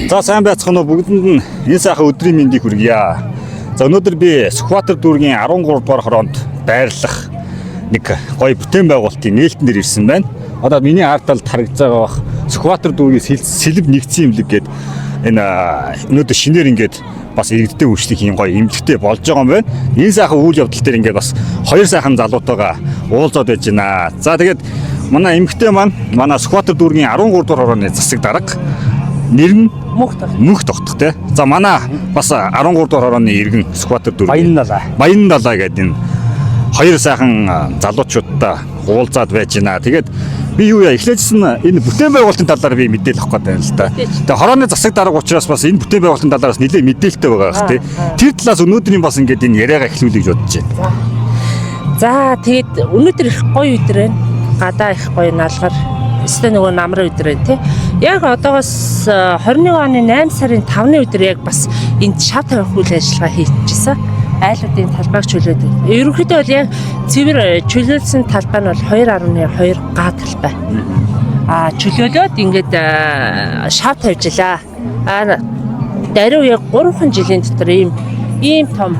За сайн байцгаана уу бүгдэнд нь энэ сайхан өдрийн мэндийг хүргье. За өнөөдөр би Сүхбаатар дүүргийн 13 дугаар хороонд байрлах нэг гоё бүтээн байгуулалтын нээлтэн дээр ирсэн байна. Одоо миний ард талд харагдж байгаа бах Сүхбаатар дүүргийн сэлб нэгдсэн имлэг гээд энэ өнөөдөр шинээр ингээд бас иргэдтэй үйлчлэх юм гоё имлэгтэй болж байгаа юм байна. Энэ сайхан үйл явдал дээр ингээд бас хоёр сайхан залуутайгаа уулзаад байж байна. За тэгээд манай эмэгтэй маань манай Сүхбаатар дүүргийн 13 дугаар хорооны засаг дарга нэр нь мөнх тогтох те. За манай бас 13 дугаар хорооны иргэн Сүхбаатар дүүргийн Баян далай гэдэг энэ хоёр сайхан залуучуудтай уулзаад байж байна. Тэгээд би юу яа эхлээжсэн энэ бүтээн байгуулалтын талаар би мэдээлэл авах гэдэг юм л да. Тэгээ хорооны засаг дарга учраас бас энэ бүтээн байгуулалтын талаараас нэлээд мэдээлэлтэй байгаа бах тий. Тэр талаас өнөөдрийн бас ингээд энэ яриагаа эхлүүлэх гэж бодож байна. За тэгээд өнөөдөр их гоё өдөр байна. Гадаа их гоё наалгаар өстө нөгөө намрын өдөр байна тий. Яг одоогоос 21 оны 8 сарын 5-ны өдөр яг бас энд шав тавих үйл ажиллагаа хийчихсэн. Айлуудын талбайг чөлөөд. Ерөнхийдөө бол яг цэвэр чөлөөлсөн талбай нь бол 2.2 га талбай. Чөлөөлөөд ингээд шав тавьжлаа. Даруй яг 3 жилийн дотор ийм том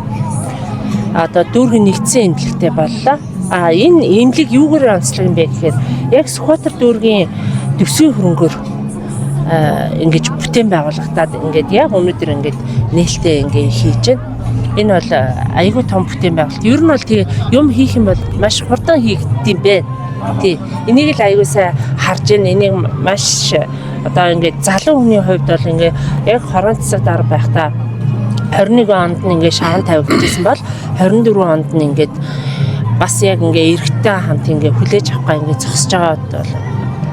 одоо дүүргийн нэгдсэн имлэгтэй боллоо. Энэ имлэг юугаар онцлог юм бэ гэхээр яг Сүхбаатар дүүргийн төсвийн хөрөнгөөр ингэж бүтээн байгуулагдаад ингээд яг өнөөдөр ингээд нээлттэй ингээд хийж байна. Энэ бол айгүй том бүтээн байгуулалт. Ер нь бол тийм юм хийх юм бол маш хурдан хийгдэм бэ. Тий. Энийг л айгүй сайн харж байна. Энийг маш одоо ингээд залуу хүний хувьд бол ингээд яг хорон засаг дарга байхдаа 21 онд нь ингээд шаван тавигдчихсан бол 24 онд нь ингээд бас яг ингээд эрэгтэй хамт ингээд хүлээж авахгаа ингээд зогсож байгаа бол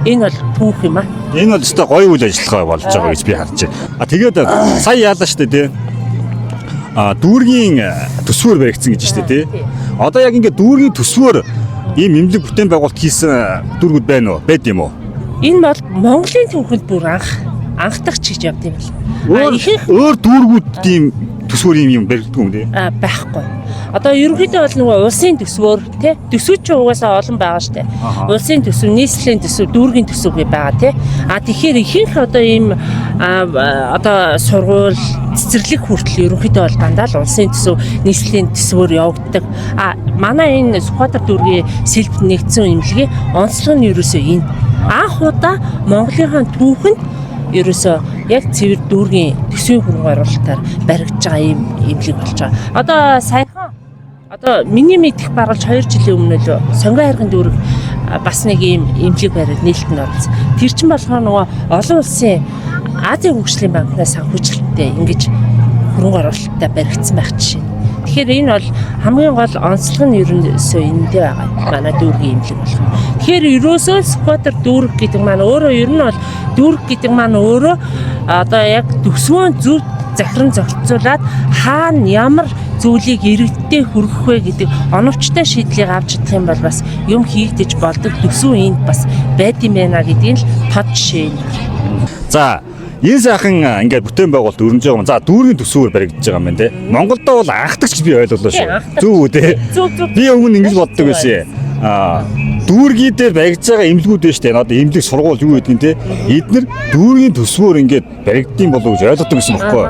энэ бол түүх юм аа. Энэ бол өстой гоё үйл ажиллагаа болж байгаа гэж би харж байна. Тэгээд сая яалаа штэ тий. Дүүргийн төсвөр баригдсан гэж штэ тий. Одоо яг ингээд дүүргийн төсвөр ийм имлэг бүтээн байгуулалт хийсэн дүүргүүд байна уу? Байд юм уу? Энэ бол Монголын түүхэнд бүр анхдах чиж явд юм л. Ихэнх өөр дүүргүүд ийм төсвөр юм баригддаг юм тий. Байхгүй. Одоо ерөнхийдөө бол нөгөө улсын төсвөр тий. Төсвүүд ч угаасаа олон байгаа штэ. Улсын төсөв, нийслэлийн төсөв, дүүргийн төсөв гэ байгаа тий. Тэгэхээр ихэнх одоо ийм одоо сургууль цэцэрлэг хүртэл ерөнхийдөө бол дандаа л улсын төсөв, нийслэлийн төсвөөр явагддаг. Манай энэ Сүхбаатар дүүргийн сэлб нэгдсэн имлэгийн онцлог нь ерөөсөө энэ. Анх удаа Монголынхаа түүхэнд ерөөсөө яг цэвэр дүүргийн төсвийн хөрөнгө оруулалтаар баригдаж байгаа ийм имлэг болж байгаа. Одоо саяхан миний мэдих баргалж 2 жилийн өмнө л Сонгон хайрган дүүрэг бас нэг ийм имлэг бариад нээлттэнд оролцсон. Тэр чинь болохоор нөгөө олон улсын Азийн хөгжлийн банкнаас санхүүжилттэй ингэж хөрөнгө оруулалттай баригдсан байх жишээ. Тэгэхээр энэ бол хамгийн гол онцлог нь ерөөсөө эндээ байгаа. Манай дүүргийн имлэг болох. Тэгэхээр ерөөсөө Сүхбаатар дүүрэг гэдэг маань өөрөө ер нь бол дүүрэг гэдэг маань өөрөө одоо яг төсвөө зөв захиран зохицуулаад хаана ямар зүйлийг иргэдтэй хүргэх вэ гэдэг оновчтой шийдлийг авч чадах юм бол бас юм хийгдэж болдог төсөв энд бас байд юм байна гэдгийг л тод жишээ нь. За энэ сайхан ингээд бүтээн байгуулалт өрнөж байгаа юм. За дүүргийн төсвөр баригдаж байгаа юм байна те. Монголд бол анхдагч би ойлголоо шүү. Зөв үү те. Би өмнө ингэж боддог байсан. Дүүргийн дээр баригдаж байгаа имлгүүд байна шүү дээ. Одоо имлэг сургууль юу гэдэг нь те. Эднэр дүүргийн төсвөр ингээд баригдсан болов гэж ойлгодог гэсэн бохоггүй.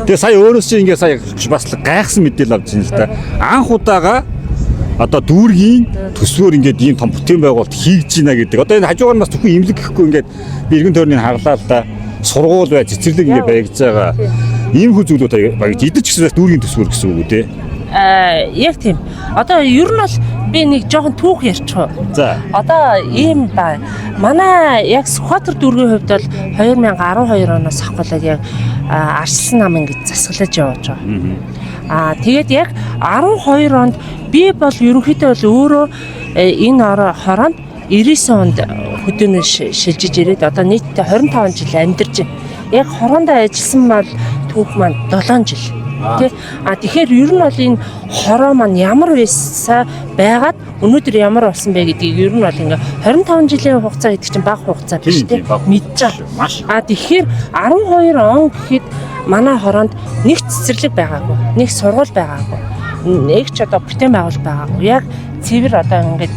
Тэгээ сая өөрөөс чинь ингээд сая бас гайхсан мэдээлэл авч байна л да. Анх удаага одоо дүүргийн төсвөр ингээд ийм том бүтээн байгуулалт хийж гинэ гэдэг. Одоо энэ хажуугаар нас зөвхөн имлэг гэхгүй ингээд би эргэн тойрныг хаглаа л да. Сургууль бай, цэцэрлэг ингээ баригдаж байгаа. Ийм хүү зүйлүүд багж идэж гэсэн дүүргийн төсвөр гэсэн үг үү те. Яг тийм. Одоо ер нь бол би нэг жоохон түүх ярьчих. За. Одоо ийм ба. Манай яг Сүхбаатар дүүргийн хувьд бол 2012 оноос ахвалаад яг арчилсан нам ингэж засаглаж явж байгаа. Тэгээд яг 12 онд би бол ерөнхийдөө бол өөрөө энэ хороонд 99 онд хөдөөнөөр шилжиж ирээд одоо нийтдээ 25 жил амьдарч байна. Яг хороондоо ажилласан бол түүх маань 7 жил. Тэгэхээр ер нь бол энэ хороо маань ямар байсан байгаад өнөөдөр ямар болсон бэ гэдгийг ер нь бол ингээ 25 жилийн хугацаа гэдэг чинь бага хугацаа биш тийм мэдэж байгаа. Тэгэхээр 12 он гэхэд манай хороонд нэг цэцэрлэг байгаагүй, нэг сургууль байгаагүй, нэг ч одоо бүтээн байгуулалт байгаагүй. Яг цэвэр одоо ингээд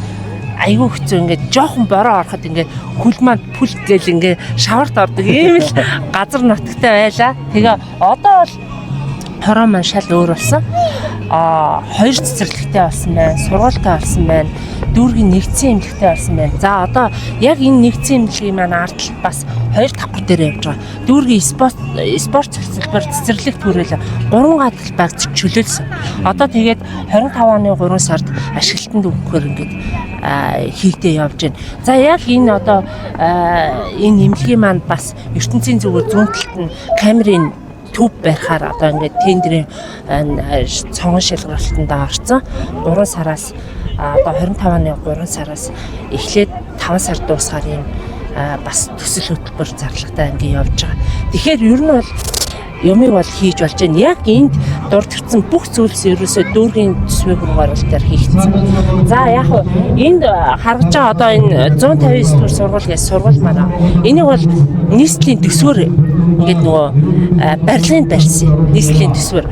айгүй хэцүү ингээд жоохон бороо ороход ингээд хөл маань пүлт гэл ингээд шаварт ордог ийм л газар нутагтай байлаа. Тэгээ одоо бол хороо маань шал өөр болсон. Хоёр цэцэрлэгтэй болсон байна, сургуультай болсон байна, дүүргийн нэгдсэн эмнэлэгтэй болсон байна. За одоо яг энэ нэгдсэн эмнэлгийн маань ардл бас хоёр давхар дээр явж байгаа. Дүүргийн спорт цэцэрлэгээр цэцэрлэг төрөл 3 гадал байгц чөлөөлсөн. Одоо тэгээд 25 оны 3 сард ашиглалтанд өгөхөөр ингээд хийгдээ явж байна. За яг энэ одоо энэ эмнэлгийн маань бас ертөнцийн зүгээр зүүн талд нь камерын төв барихаар одоо ингээд тендерийн цонгон шилгуулалтанд орсон. 3 сараас одоо 25 оны 3 сараас эхлээд 5 сар дуусгаар юм бас төсөл хөтөлбөр зарлагтай ингээд явж байгаа. Тэгэхээр ер нь бол юмыг бол хийж болж байна. Яг энд дурдчихсан бүх зүйлс ерөөсөө дүүргийн төсвийн хургуулалтаар хийгдсэн. За яг энд харж байгаа одоо энэ 159 дугаар сургууль гэж сургууль маань. Энийг бол нийслэлийн төсвөр ингээд нөгөө барилгын барьсан. Нийслэлийн төсвөр.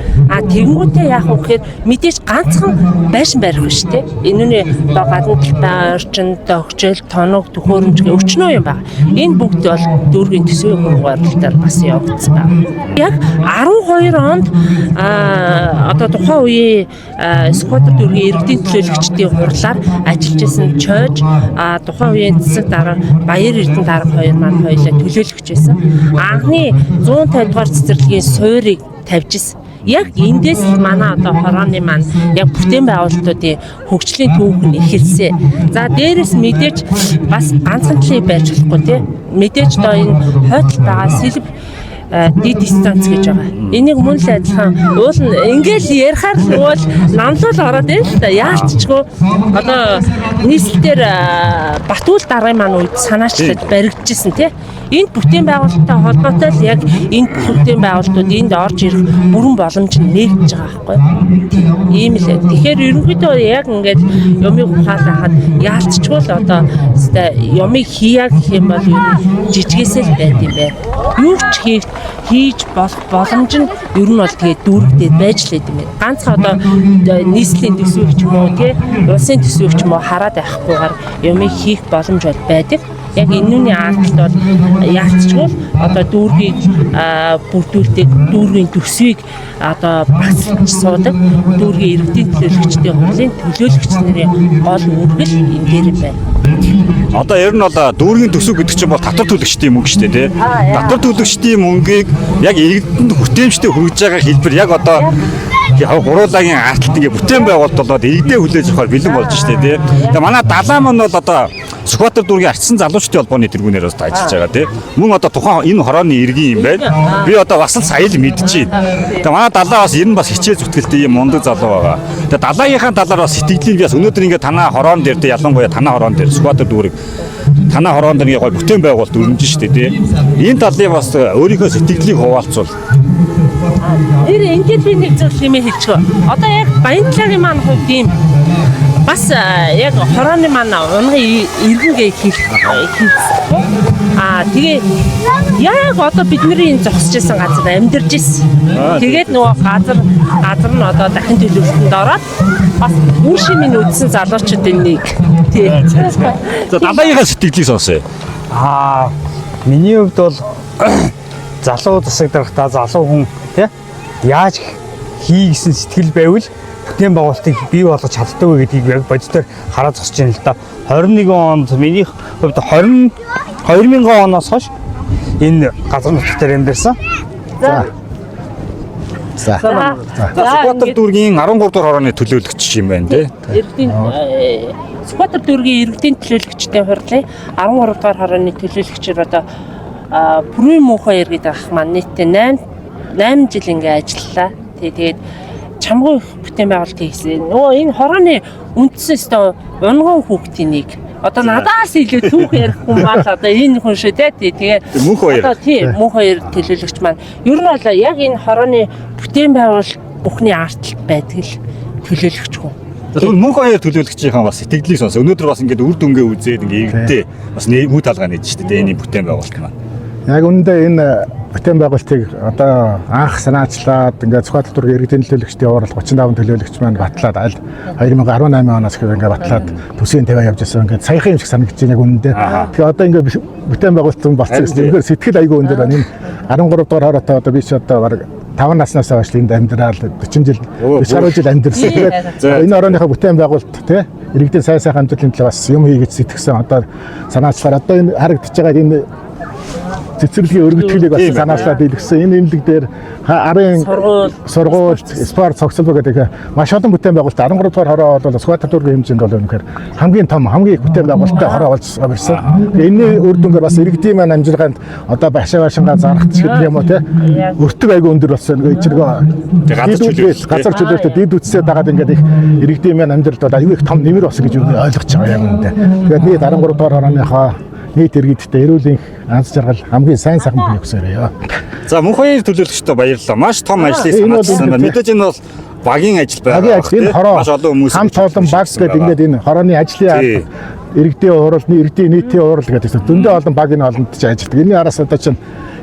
Тэгэнгүүтээ яг үхээр мэдээж ганцхан байшин барих биш те. Энэ нь одоо гадна талтай орчин, тогжил, тоног, төхөөрөмж гэх өчнөө юм байна. Энэ бүгд бол дүүргийн төсвийн хургуулалтаар бас явагдсан байна. Яг 12 онд одоо тухайн үеийн сквотер дүүргийн иргэдийн төлөөлөгчдийн хурлаар ажиллаж байсан чойж тухайн үеийн засаг дарга Баяр Эрдэнэ дарга хоёр маань хоёулаа төлөөлөгч байсан. Анхны 150 дугаар цэцэрлэгийн суурийг тавьж ирсэн. Яг эндээс манай одоо хорооны маань яг бүтээн байгуулалтуудын хөгжлийн түүх нь эхэлсэн. За дээрээс мэдээж бас ганцхан талыг байж болохгүй тийм. Мэдээж одоо энэ хойдол байгаа сэлб дид дистанц гэж байгаа. Энийг мөн л адилхан уул ингээл ярихаар л уул намлуул ороод байна л да. Яалтчгүй одоо нийслэлээр Батүл даргын маань үед санаачлаад баригдчихсэн тий. Энд бүтээн байгуулалттай холбоотой л яг энэ бүтээн байгуулалтууд энд орж ирэх бүрэн боломж нь нэгдэж байгаа байхгүй. Ийм л. Тэгэхээр ерөнхийдөө яг ингээд юмыг ухаалахад яалтчгүй л одоо юмыг хийя гэх юм бол ер нь жижигээсээ л байд юм байна. Юу ч хийж болох боломж нь ер нь бол тэгээд дүүрэгдээд байж л байд юм байна. Ганцхан одоо нийслэлийн төсвийг ч юм уу тий улсын төсвийг ч юм уу хараад байхгүйгээр юмыг хийх боломж бол байдаг. Яг энүүний ардалт бол яалтчгүй одоо дүүргийг бүрдүүлдэг дүүргийн төсвийг одоо багсалж суудаг дүүргийн иргэдийн төлөөлөгчдийн хурлын төлөөлөгч нарын гол үүрэг энэ дээр байна. Одоо ер нь бол дүүргийн төсөв гэдэг чинь бол татвар төлөгчдийн мөнгө шүү дээ тий. Татвар төлөгчдийн мөнгийг яг иргэдэнд хүртээмжтэй хүргэж байгаа хэлбэр яг одоо гуруулаагийн ардалт ингээ бүтээн байгуулалт болоод иргэдээ хүлээж авахар бэлэн болж штэ тий. Тэгээ манай далаа маань бол одоо Сүхбаатар дүүргийн ардчсан залуучдын холбооны тэргүүнээр бас ажиллаж байгаа тий. Мөн одоо тухайн энэ хорооны иргэн юм байна. Би одоо бас л сая л мэдчихээн. Тэгээ манай далаа бас ер нь бас хичээл зүтгэлтэй юм мундаг залуу байгаа. Тэгээ далаагийнхаа талаар бас сэтгэлийн бас өнөөдөр ингээ танаа хороон дээр тий ялангуяа танаа хороон дээр Сүхбаатар дүүрэг танаа хороон дээр гоё бүтээн байгуулалт өрнөж штэ тий. Энэ талыг бас өөрийнхөө сэтгэлийг хуваалцвал ингээд би нэг зүйл хэмээн хэлчихв. Одоо яг Баянтлагийн маань хувьд ийм бас яг хорооны маань унгын иргэнгээ хийлсэн. Тэгээ яг одоо бидний энэ зогсож исэн газар амьдарч ирсэн. Тэгээд нөгөө газар нь одоо дахин төлөвлөлтөнд ороод бас үр шимийн үдсэн залуучуудын нэг тий. За далаагийнхаа сэтгэлийг сонсъё. Миний хувьд бол залуу засаг даргатаа залуу хүн тий яаж хий гэсэн сэтгэл байвал бүтээн байгуулалтыг бий болгож чаддаг вэ гэдгийг яг бодитоор хараад зогсож байна л да. 21 онд миний хувьд 2000 оноос хойш энэ газар нутаг дээр амьдэрсэн. За. Сүхбаатар дүүргийн 13 дугаар хорооны төлөөлөгч юм байна тий. Сүхбаатар дүүргийн иргэдийн төлөөлөгчдийн хурлын 13 дугаар хорооны төлөөлөгчөөр одоо Бүрэн муухай иргэд ах маань нийтдээ 8 жил ингээ ажиллалаа. Тэгээд чамгүй бүтээн байгуулалт хийсэн. Нөгөө энэ хорооны үндсэн өстө унган хүүхдийн нэг. Одоо надаас илүү түүх ярих хүн бол одоо энэ хүн шүү дээ. Тэгээд мөнх хоёр. Одоо тийм мөнх хоёр төлөөлөгч маань ер нь бол яг энэ хорооны бүтээн байгуулалт бүхний ардталт байдаг л төлөөлөгч хүн. Тэгвэл мөнх хоёр төлөөлөгчийн бас сэтгэлийг сонс. Өнөөдөр бас ингээд үр дүнгээ үзээд ингээд иргэдээ бас мүү талгаа нээж штэ дээ энэ бүтээн байгуулалт маань. Яг үүндээ энэ бүтээн байгуулалтыг одоо анх санаачлаад ингээд Сүхбаатар дүүргийн иргэдийн төлөөлөгчдийн урал 35 төлөөлөгч маань батлаад аль 2018 оноос ингээд батлаад төсвийн тавиа явж байсан. Ингээд саяхан юм шиг санагдаж байна яг үнэндээ. Тэгэхээр одоо ингээд бүтээн байгуулалт болсон гэсэн юм. Сэтгэл аягүй өндөр байна. Энэ 13 дугаар хороотой одоо би ч одоо баг 5 наснаас хойш энд амьдрал 40 жил 40 жил амьдэрсэн. Тэгээд энэ орооныхоо бүтээн байгуулалт тий иргэдийн сайхан амьдралын төлөө бас юм хийгээд сэтгэсэн одоо санаачлаар одоо энэ харагдаж байгаа энэ цэцэрлэгийн өргөтгөлийг бас санаачлаад илгэсэн. Энэ имлэг дээр арын сургууль, спорт, цогцлбог гэдэг маш олон бүтээн байгуулалт 13 дугаар хороо бол Сүхбаатар дүүргийн хэмжээнд бол үнэхээр хамгийн том, хамгийн их бүтээн байгуулалттай хороо болж ирсэн. Энэний үр дүнгээр бас иргэдийн маань амжилгаанд одоо башаашингаа зарахч гэдэг юм уу те өртөг айгүй өндөр болсон. Газар чөлөөтэй дид үтсээ дагаад ингээд их иргэдийн маань амжилт бол аюу их том нэмэр болсон гэж ойлгож байгаа юм үнэндээ. Тэгээд нийт 13 дугаар хорооныхоо нийт иргэдтэй эрүүлийн анс жаргал хамгийн сайн сайхан бүхнийг хүсээрээ. За мөнх баяр төлөөлөгчдөө баярлалаа. Маш том ажлыг санаачсан байна. Мэдээж энэ бол багийн ажил байгаа. Багийн ажил энэ хороо маш олон хүмүүс хамт олон баг гэдэг ингээд энэ хорооны ажлын арга иргэдийн урал, иргэдийн нийтийн урал гэдэг зөндөө олон баг энэ олонд ч ажилтдаг. Энэний араас одоо чинь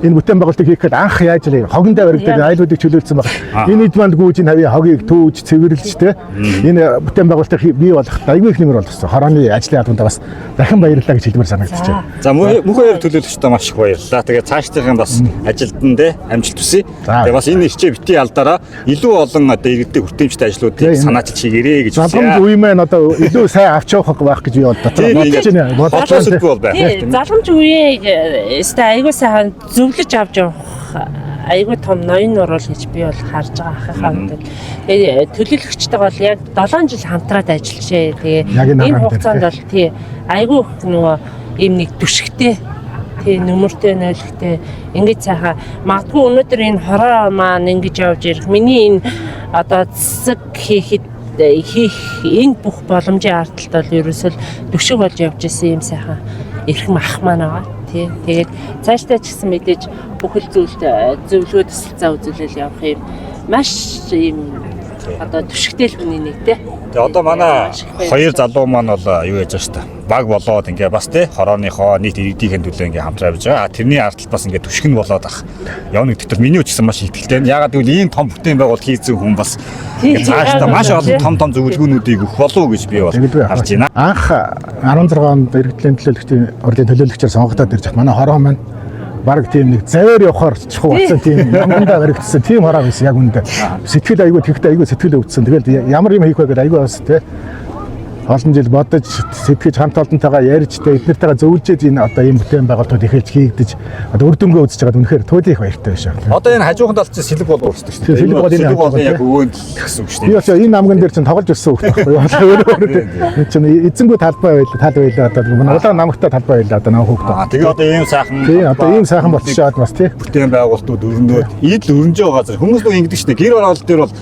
энэ бүтээн байгуулалтыг хийхэд анх яаж вэ? Хогондоо баригдаад айлуудыг чөлөөлсөн баг. Энэ эд манд гүйж энэ хавийн хогийг түүж цэвэрлж тэ энэ бүтээн байгуулалтыг бий болгоход аягүй их нэмэр болсон. Хорооны ажлын албанд бас дахин баярлалаа гэж хэлмээр санагдаж байна. За мөнх баяр төлөөлөгчдөө маш их баярлалаа. Тэгээд цаашдын бас ажилд нь амжилт хүсье. Тэгээд бас энэ ирчээ битгий алдараа илүү олон одоо иргэдийн хүртээмжтэй ажлуудыг санаачилж хийгэрээ гэж байна. Залгамж үе маань одоо илүү сайн авч явах байх гэж би бодож байна. Бодож байна. Залгамж үеийг өстой аягүй сайхан зөвлөж авч явах айгүй том ноён урал гэж би бол харж байгаа ахыхаа мэдээ. Тэгээ төлөөлөгчтэй бол яг 7 жил хамтраад ажиллажээ. Тэгээ энэ хугацаанд бол тий айгүй нөгөө ийм нэг түшигтэй тий нөмөртэй нойлогтой ингэж сайхан магадгүй өнөөдөр энэ хороо маань ингэж явж ирэх миний энэ одоо цэцэг хийхэд энэ бүх боломжийн ардталт бол ерөөсөл түшиг болж явж исэн юм сайхан эрхэм ах маань байгаа. Тэгээд цаашдаа ч гэсэн мэдээж бүхэл зүйлд зөвлөгөө төсөлцөө үзүүлэл явах юм маш юм одоо түшигтэй л хүний нэг те. Тэгээ одоо манай хоёр залуу маань бол юу яаж байгаа шүү дээ. Баг болоод ингээ бас те хорооныхоо нийт иргэдийн төлөө ингээ хамтраа явж байгаа. Тэрний ардтал бас ингээ түшиг нь болоод ах. Явна гэдэг миний ч гэсэн маш ихтэй. Ягаад гэвэл ийм том бүтээн байгуул хийсэн хүн бас цаашдаа маш олон том зөвлөгөөнүүдийг өгөх болов уу гэж би бол харж байна. Анх 16 онд иргэдийн төлөөлөгчдийн урлагийн төлөөлөгчөөр сонгогдоод ирж байгаа. Манай хороо маань баг тийм нэг заваар явахаар чухал болсон тийм ямандаа баригдсан тийм хороо байсан яг үндэ. Сэтгэл аягүй тэгтээ аягүй сэтгэл өвдсөн. Тэгэл ямар юм хийх вэ гэдэг аягүй бас тий. Олон жил бодож сэтгэж хамт олонтойгоо ярьж тэ эднэртэйгээ зөвлөж энэ одоо ийм бүтээн байгуулалтууд эхэлж хийгдэж одоо үр дүнгээ үзэж байгаад үнэхээр туйлын их баяртай байна шүү. Одоо энэ хажуухан талд чинь сэлэг болов уу шүү дээ. Сэлэг бол яг өвөөнд гэсэн үг шүү дээ. Би бас энэ намган дээр чинь тоглож өссөн хөлт байхгүй юу. Энэ чинь эзэнгүү талбай байлаа одоо манай улаан намагтай талбай байлаа одоо наа хөөхтэй. Тэгээ одоо ийм сайхан одоо ийм сайхан болчиход бас тий. Бүтээн байгуулалтууд өрнөд ийд л өрнөж байгаа газар хүмүүс нөө ингэдэг шүү дээ. Гэр оролт дээр бол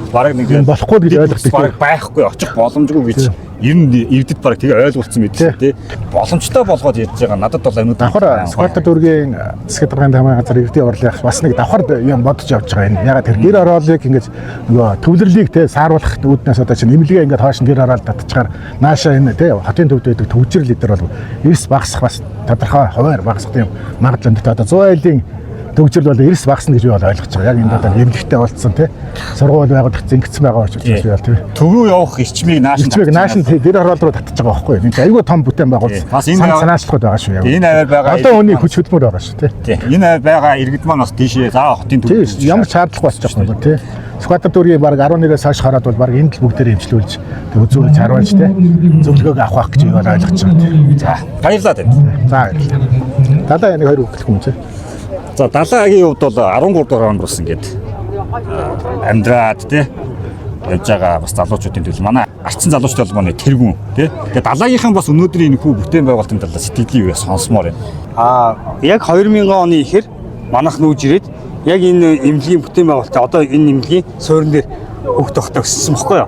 бараг нэг болохгүй гэж ойлгодог. Бараг байхгүй очих боломжгүй гэж ер нь эвдэд бараг тэгээ ойлгуулсан мэт тий. Боломжтой болгоод ярьж байгаа. Надад бол өнөөдөр давхар Сүхбаатар дүүргийн засгийн даргын хамгаалалт газар иргэдийн урлах бас нэг давхар юм бодож явж байгаа юм. Ягаад тэр гэр ороолыг ингэж нөгөө төвлөрлийг тий сааруулах үүднээс одоо чинь нэмлэгээ ингэж хойш гэр ороол татчихаар нааша энэ тий хотын төвд байдаг төвчрөл эдэр бол эрс багасах бас тодорхой хуваар багасах юм магадлал өндөтэй. Одоо 100 айлын төгжрөл бол эрс багасна гэж би бол ойлгож байгаа. Яг энэ одоо нэмлэгтэй болцсон тий сургууль байгуулах зингцсэн байгаа учраас би бол тий төв рүү явах эрчмийг наашин гэр ороол руу татчих байгаа байхгүй юу. Айгүй том бүтээн байгуулсан. Санаачлахад байгаа шүү. Энэ аваар байгаа одоо өний хүч хөдөлмөр байгаа шүү тий. Энэ аваар байгаа иргэд маань бас тийшээ заа хотын төв ямар шаардлага болчих واخ юм тий. Сүхбаатар дүүргийн баг 11-ээс хойш хараад бол баг энд л бүгдээр эмчлүүлж тэг үзүүлж харуулж тий зөвлөгөөг авах гэж би бол ойлгож байгаа тий. За баярлалаа тань. За баярлалаа. Далаа нэг хоёр өгөх юм чи. За далаагийн хувьд бол 13 дугаар онд бас ингээд амьдраад тий явж байгаа бас залуучуудын төлөө манай арчсан залуучууд бол манай тэргүүн тий. Тэгээ далаагийнхан бас өнөөдрийн энэ хүү бүтээн байгуулалтын талаас сэтгэлийн үе сонсомоор байна. Яг 2000 оны ихэр манайх нүүж ирээд яг энэ эмнэлгийн бүтээн байгуулалтаа одоо энэ эмнэлгийн суурин дээр хөх тогтоо өссөн бохгүй юу?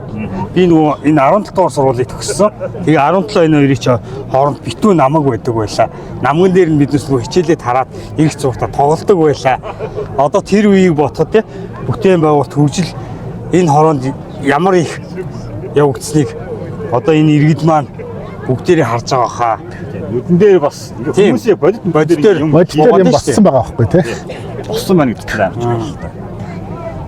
Би нөгөө энэ 17 дугаар сургуулийг төгссөн. Тэгээ 17 энэ хоёрыг чи хооронд битүү намаг байдаг байлаа. Намган дээр нь биднес нөгөө хичээлээ тараад ирэх зургата тоглолдог байлаа. Одоо тэр үеийг бодоход те бүтээн байгуулалт хөгжил энэ хороонд ямар их явагдсныг одоо энэ иргэд маань бүгдээрээ харж байгаа хаа. Нүдэн дээр бас хүмүүсийн бодит дээр юм болцсон байгаа байхгүй тий. болсон байна гэж амар чухал та.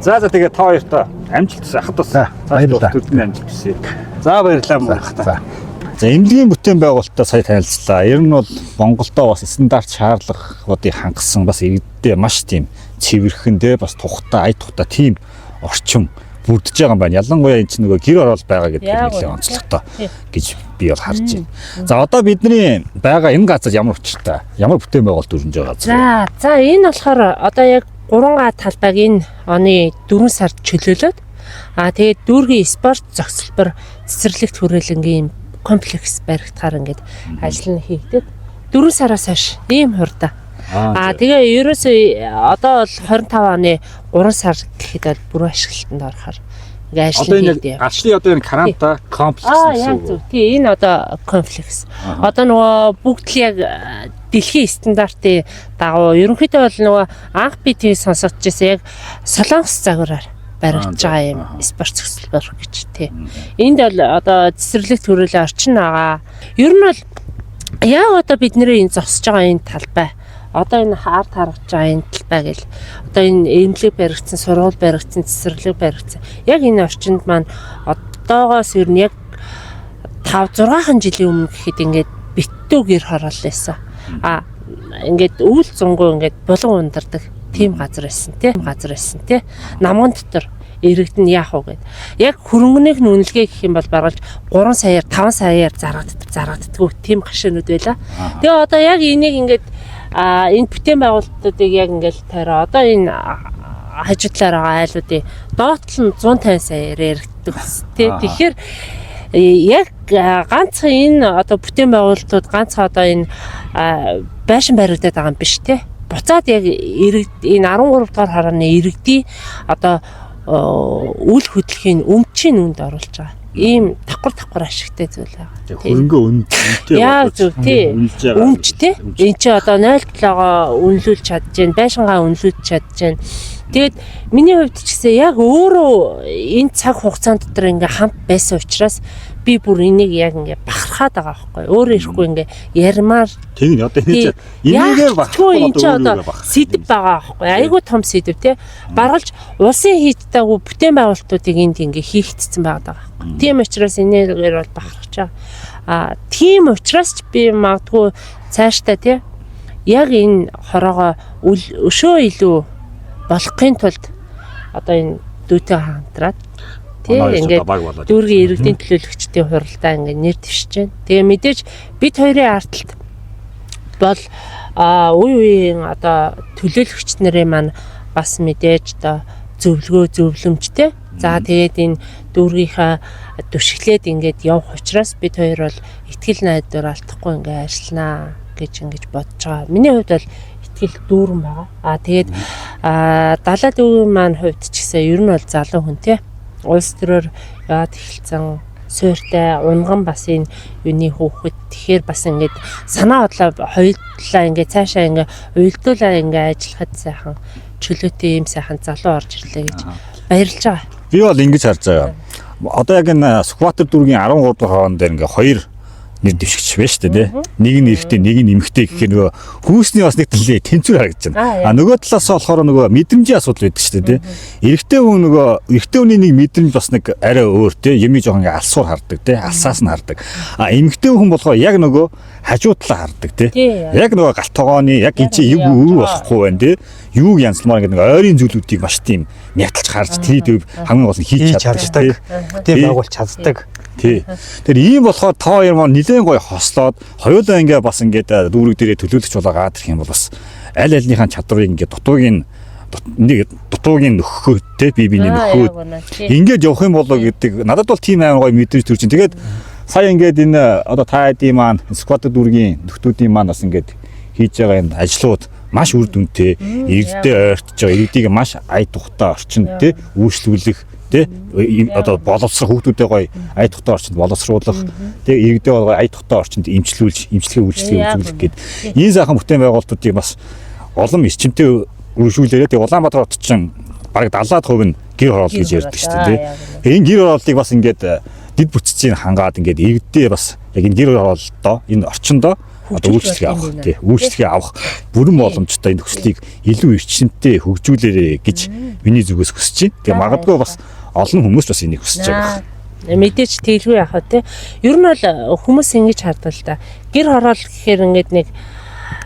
За тэгээ та хоёртаа амжилт хахад бас баярлалаа. төрдний амжилт хүсье. За баярлалаа мөн. За. За эмнэлгийн бүтээн байгуулалтаа сая танилцлаа. Ер нь бол Монголдо бас стандарт шаардлагуудыг хангасан бас иргэдээ маш тийм цэвэрхэн дээ бас тухтай ая тухтай тийм орчин бүрдэж байгаа юм байна. Ялангуяа энэ чинь нөгөө гэр орол байгаа гэдэг нэлээд онцлогтой гэж би бол харж байна. За одоо бидний байгаа энэ газар ямар учиртай? Ямар бүтээн байгуулалт өрнөж байгаа? За энэ болохоор одоо яг 3 талбайг энэ оны 4 сард чөлөөлөөд тэгээд дүүргийн спорт зохицолбор цэцэрлэгт хүрээлэнгийн комплекс баригдахаар ингээд ажил нь хийгдээд 4 сараас хойш ийм хурдан. Тэгээ ерөөсөө одоо бол 25 оны 3 сар гэхэд бол бүр ашиглалтанд орохоор ингээд ажил хийгдээ. Галчлын одоо энэ каранта комплекс яг зөв. Тий энэ одоо комплекс. Одоо нөгөө бүгд л яг дэлхийн стандартын дагуу ерөнхийдөө бол нөгөө анх би тий сонсогдож байсан яг Солонгос загвараар баригдаж байгаа юм спорт зохицолбор гэж тий. Энд бол одоо цэцэрлэгт хүрээлэн орчин байгаа. Ер нь бол яг одоо бид нэр энэ зогсож байгаа энэ талбай одоо энэ ард харагдж байгаа энэ талбай гэл одоо энэ эмнэлэг баригдсан, сургууль баригдсан, цэцэрлэг баригдсан. Яг энэ орчинд маань одоогоос ер нь яг 5-6 жилийн өмнө гэхэд ингээд битүү гэр хороол байсан. Ингээд өвөл зунгуу ингээд булан ундардаг тийм газар байсан тий. Намган дотор иргэдэн яах вэ гэд. Яг хөрөнгөнийх нь үнэлгээ гэх юм бол баргалж 3 саяар 5 саяар зарагддаг тийм гашуунууд байла. Тэгээ одоо яг энийг ингээд энэ бүтээн байгуулалтуудыг яг ингээд таараа одоо энэ хажуудлаар байгаа айлуудын доотлол нь 150 саяар яригддаг тий. Тэгэхээр яг ганцхан энэ одоо бүтээн байгуулалтууд ганцхан одоо энэ байшин баригдаад байгаа юм биш тий. Буцаад яг энэ 13 дугаар хорооны иргэдийн одоо үйл хөдлөхийн өмчийн үнд оруулж байгаа. Ийм давхар ашигтай зүйл байгаа. Хөрөнгө үнэтэй яг зөв тий. Өмчтэй. Энд чи одоо 0.7-гоо үнэлүүлж чадж, байшингаа үнэлүүлж чадж. Тэгээд миний хувьд ч гэсэн яг өөрөө энэ цаг хугацаанд дотор ингээ хамт байсан учраас би бүр энийг яг ингээ бахархаад байгаа байхгүй. Өөрөө ирэхгүй ингээ ярмаар. Тийм одоо энийгээ бахархаад одоо сэдв байгаа байхгүй. Айгуу том сэдв тий. Баргалж улсын хийдтайгүү бүтээн байгуулалтуудыг энд ингээ хийгдсэн байгаа байхгүй. Тийм учраас энийгээр бол бахархаж байгаа. Тийм учраас ч би магадгүй цаашдаа тий яг энэ хороогоо өшөө илүү болохын тулд одоо энэ дүүтэй хамтраад тий ингээд дүүргийн иргэдийн төлөөлөгчдийн хуралдаа ингээд нэр дэвшиж байна. Тэгээ мэдээж бид хоёрын ардлт бол үеийн одоо төлөөлөгч нарын маань бас мэдээж одоо зөвлөмжтэй. За тэгээд энэ дүүргийнхаа түшиглээд ингээд явах учраас бид хоёр бол ихтгэл найдвар алдахгүй ингээд ажилланаа гэж ингэж бодож байгаа. Миний хувьд бол ихтгэл дүүрэн байгаа. Тэгээд далаад өвгийн маань хувьд ч гэсэн ер нь бол залуу хүн тий. Улс төрөөр яад эхэлсэн суйртай унган бас энэ юуны хүүхэд тэгэхээр бас ингээд санаа бодлоо хоёулаа ингээд цаашаа ингээд уйлдуулаа ингээд ажиллахад сайхан чөлөөтэй юм сайхан залуу орж ирлээ гэж баярлж байгаа. Би бол ингэж харж байгаа. Одоо яг энэ скватер дүүргийн 13 дахь хоон дээр ингээ хоёр нэр дэвшигч байна шүү дээ тий. Нэг нь эрэгтэй, нэг нь эмэгтэй гэхээр нөгөө хүүсний бас нэг талын тэнцвэр харагдаж байна. Нөгөө талаас болохоор нөгөө мэдрэмжийн асуудал байдаг шүү дээ тий. Эрэгтэй хүн нөгөө эрэгтэй хүний нэг мэдрэмж бас нэг арай өөр тий. Юмий жоохон ингээ алсуур хардаг тий. Алсаас нь хардаг. Эмэгтэй хүн болохоор яг нөгөө хажуу талаа хардаг тий. Яг нөгөө галт тогооны яг энэ чи юу өөр болохгүй байна тий. Юуг янзлмаар гэдэг нэг ойрын зүйлүүдийг маш тийм нягтлж харж тэр хамгийн гол нь хийж чаддаг. Тийм байгуулж чаддаг. Тий. Тэр ийм болохоор та хоёр маань нэлээд гоё хослоод хоёулаа ингээ бас ингээд дүүрэг дээрээ төлөөлөгч болоод ирэх юм бол бас аль альнийхаа чадварыг ингээ дутуугийн нөхөхөө те биений нөхөхөө ингээд явах юм болоо гэдэг надад бол тийм амар гоё мэдэрч төрчин. Тэгээд сая ингээд энэ одоо та хэдийн маань скват дүүргийн нөхдүүдийн маань бас ингээд хийж байгаа энэ ажлууд маш үр дүнтэй иргэдэд ойртож байгаа иргэдийг маш ая тухтай орчинд те үйлчлүүлэх те одоо боловсрох хүүхдүүдэд гоё ая тухтай орчинд боловсруулах тэгээ иргэдэд гоё ая тухтай орчинд эмчилгээ үйлчлэгээ үзүүлэх гээд энэ сайхан бүтээн байгуулалтуудыг бас олон эрчимтэй өргөжүүлээрээ тэгээ Улаанбаатар хотод чинь бараг 70% нь гэр хороолол гэж ярьдаг шүү дээ те энэ гэр хорооллыг бас ингээд дид бүтцийг хангаад ингээд иргэдэд бас яг энэ гэр хорооллоо энэ орчиндоо одоо үйлчлэгээ авах тий үйлчлэгээ авах бүрэн боломжтой энэ төслийг илүү эрчимтэй хөгжүүлээрэй гэж миний зүгээс хүсэж байна. Тэгээ магадгүй бас олон хүмүүс бас энийг хүсэж байгаа. Мэдээж тэлгүй яах вэ те. Ер нь бол хүмүүс ингэж хардаг л да. Гэр хороол гэхээр ингээд нэг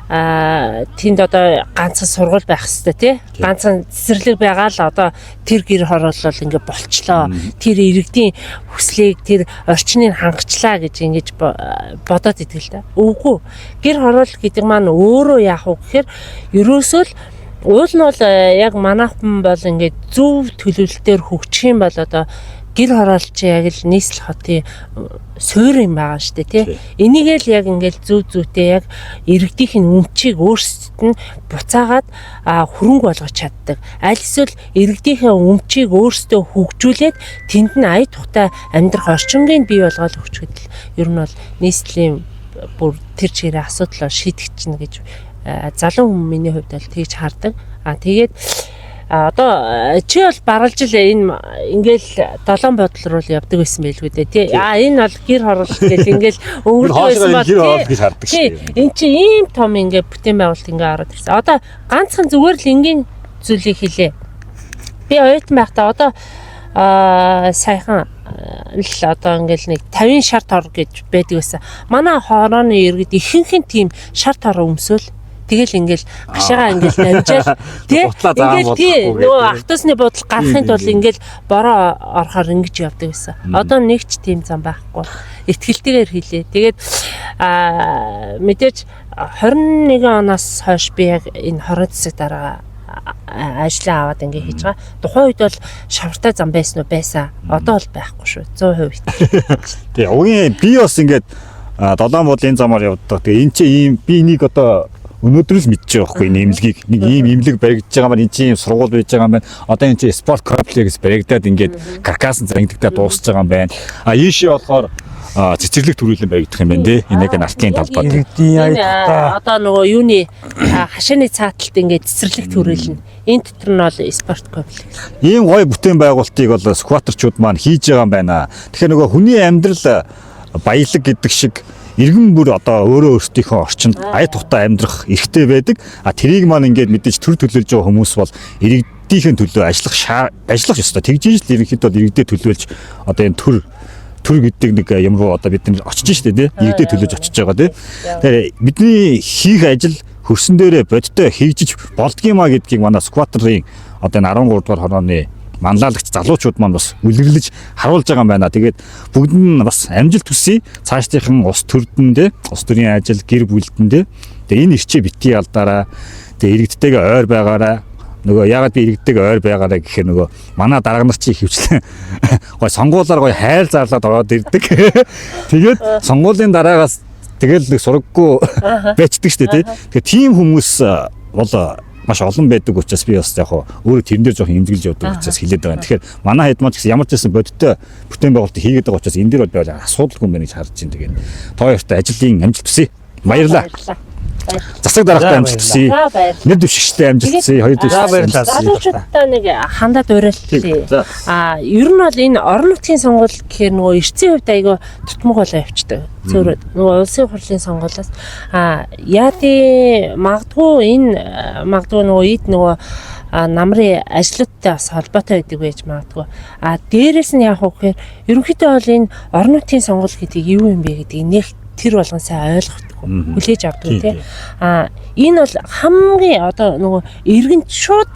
тэнд одоо ганцхан сургууль байх хэвээр тий. Ганцхан цэцэрлэг байгаа л одоо тэр гэр хороолол ингээд болчлоо. Тэр иргэдийн хүслийг тэр орчныг хангачлаа гэж ингэж бодоод идэг л да. Үгүй. Гэр хороол гэдэг маань өөрөө яах вэ гэхээр ерөөсөө л уул нь бол яг манайхан бол ингээд зөв төлөвлөлтөөр хөгжих юм бол одоо гэр хороолч яг л нийслэл хотын суурь юм байгаа шүү дээ тий. Энийг л яг ингээл зөв зүйтэй яг иргэдийнх нь өмчийг өөрсдөд нь буцаагаад хөрөнгө болгож чаддаг. Аль эсвэл иргэдийнхээ өмчийг өөрсдөө хөгжүүлээд тэнд нь ая тухтай амьдрах орчингийг бий болгоод өгчөд л ер нь бол нийслэлийн бүр тэр чигээрээ асуудлаа шийдэх чинь гэж залуу хүмүүс миний хувьд бол тэгж хардаг. Тэгээд одоо чи бол баргалж л энэ ингээл долоон бодол руу явдаг байсан байлгүй дээ тий. Энэ бол гэр хороолт гэл ингээл өнгөрдөг байсан бол гэр хороолт гэж хардаг шүү. Энд чи ийм том ингээ бүтээн байгуулалт ингээ ороод ирсэн. Одоо ганцхан зүгээр л энгийн зүйлийг хэлээ. Би оюутан байхдаа одоо саяхан л одоо ингээл нэг 50 шар тор гэж байдаг байсан. Манай хорооны иргэд ихэнх нь тийм шар тор өмсөөл тэгэл ингээл гашаагаа ингээл намжаал тий ингээл тий нөгөө автобусны буудал гарахын тулд ингээл бороо орохоор ингэж явдаг байсан. Одоо нэг ч тийм зам байхгүй. Итгэлтэйгээр хийлээ. Тэгээд мэдээж 21 оноос хойш би яг энэ хорон засаг дараа ажлаа аваад ингээ хийж байгаа. Тухайн үед бол шавартай зам байсан уу байсан. Одоо бол байхгүй шүү. 100%. Тэгээ угийн би бас ингээд долоон буудлын замаар явдаг. Тэгээ эн чинь ийм би энийг одоо өнөөдөр л мэдчихэж байгаа байхгүй энэ имлэгийг нэг ийм имлэг баригдаж байгаа маань энэ чинь сургууль байж байгаа юм байна. Одоо энэ чинь спорт комплекс баригдаад ингээд каркас зангидагдаад дуусж байгаа юм байна. Ийшээ болохоор цэцэрлэг төрүүлэн баригдах юм байна тий. Энэ яг нартлын талбай. Иргэдийн аяд одоо нөгөө юуны хашааны цааталт ингээд цэцэрлэг төрүүлнэ. Энэ дотор нь бол спорт комплекс. Ийм гоё бүтээн байгуулалтыг бол скватерчууд маань хийж байгаа юм байна. Тэгэхээр нөгөө хүний амьдрал баялаг гэдэг шиг иргэн бүр одоо өөрөө өөрсдийнхөө орчинд ая тухтай амьдрах эрхтэй байдаг. Тэрийг маань ингээд мэдээж төр төлөөлж байгаа хүмүүс бол иргэдийнхэн төлөө ажиллах ёстой. Тэгжиж л ерөнхийдөө иргэдээ төлөөлж одоо энэ төр гэдэг нэг юм руу одоо бид нар очиж штэ тий. Иргэдээ төлөөж очиж байгаа тий. Тэгэхээр бидний хийх ажил хөрсөн дээрээ бодтой хийгжиж болдгиймаа гэдгийг манай скватерын одоо энэ 13 дугаар хорооны манлайлагч залуучууд маань бас үлгэрлэж харуулж байгаа юм байна. Тэгээд бүгд нь бас амжилт хүсье. Цаашдынхан ус төрдөндөө, ус төрийн ажил, гэр бүлдэндээ. Тэгээд энэ ирчээ битгий алдаараа. Тэгээд иргэдтэйгээ ойр байгаараа. Нөгөө ягаад би иргэдтэйгээ ойр байгаараа гэхээр нөгөө манай дарга нар чи хөвчлэн гой сонгуулаар гой хайр зарлаад ороод ирдэг. Тэгээд сонгуулийн дараагаас тэгэл нэг сураггүй байцдаг шүү дээ. Тэгээд тийм хүмүүс бол маш олон байдаг учраас би бас яг өөрөө тэрэн дээр жоохон имзэглэж явдаг учраас хэлээд байгаа. Тэгэхээр манай хэд маань ч гэсэн ямар ч байсан бодиттой бүтээн байгуулалт хийгээд байгаа учраас энэ дээр бол би асуудалгүй юм байна гэж харж байна. Тэгээд тоо хоёртой ажлын амжилт хүсье. Баярлалаа. Засаг даргатай амжилт хүсье. Нэр дэвшигчтэй амжилт хүсье. Хоёр дэвшигчтэй. Залуучуудаа нэг хандаад уриаллаа. Ер нь бол энэ орон нутгийн сонгуул гэхээр нөгөө эрчийн хувьд айгаа тутмаг болоо явчихдаг. Зөөрөд нөгөө улсын хурлын сонгуулиас магадгүй нөгөө ийд нөгөө намрын ажлуудтай бас холбоотой байдаг байж магадгүй. Дээрээс нь яах вэ гэхээр ерөнхийдөө бол энэ орон нутгийн сонгуул гэдэг юу юм бэ гэдгийг нэг тэр болгон сайн ойлгохдаггүй. Хүлээж авдаг тийм. Энэ бол хамгийн одоо нөгөө иргэн шууд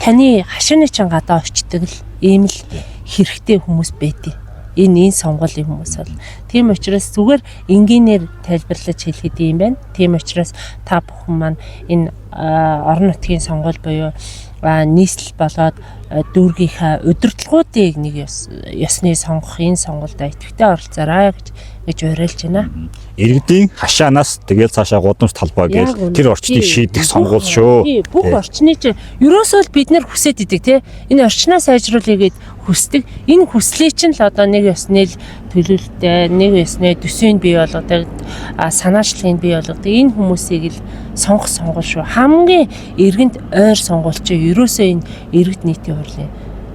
таны хашааны чангаадаа очдөг л ийм л хэрэгтэй хүмүүс байдیں۔ Энэ сонгуулийн хүмүүс бол. Тийм учраас зүгээр энгийнээр тайлбарлаж хэлэхэд юм байна. Тийм учраас та бүхэн маань энэ орон нутгийн сонгуул буюу нийслэл болоод дүүргийнхаа удирдлагуудыг нэг ёсны сонгох энэ сонгуульд идэвхтэй оролцоорой гэж уриалж байна. Иргэдийн хашаанаас тэгэл цаашаа гудамж талбай гэж тэр орчныг шийдэх сонгуул шүү. Бүх орчны чинь ерөөсөө бид нэр хүсээд идэг те. Энэ орчноо сайжруулъя гэд хүсдэг. Энэ хүслийг чинь л одоо нэг ёсны л төлөвлөлтөй, нэг ёсны төсвийг бий болгодог, санаачлагыг бий болгодог. Энэ хүмүүсийг л сонгох сонгуул шүү. Хамгийн иргэнд ойр сонгуул чи ерөөсөө энэ иргэд нийтийн хурлын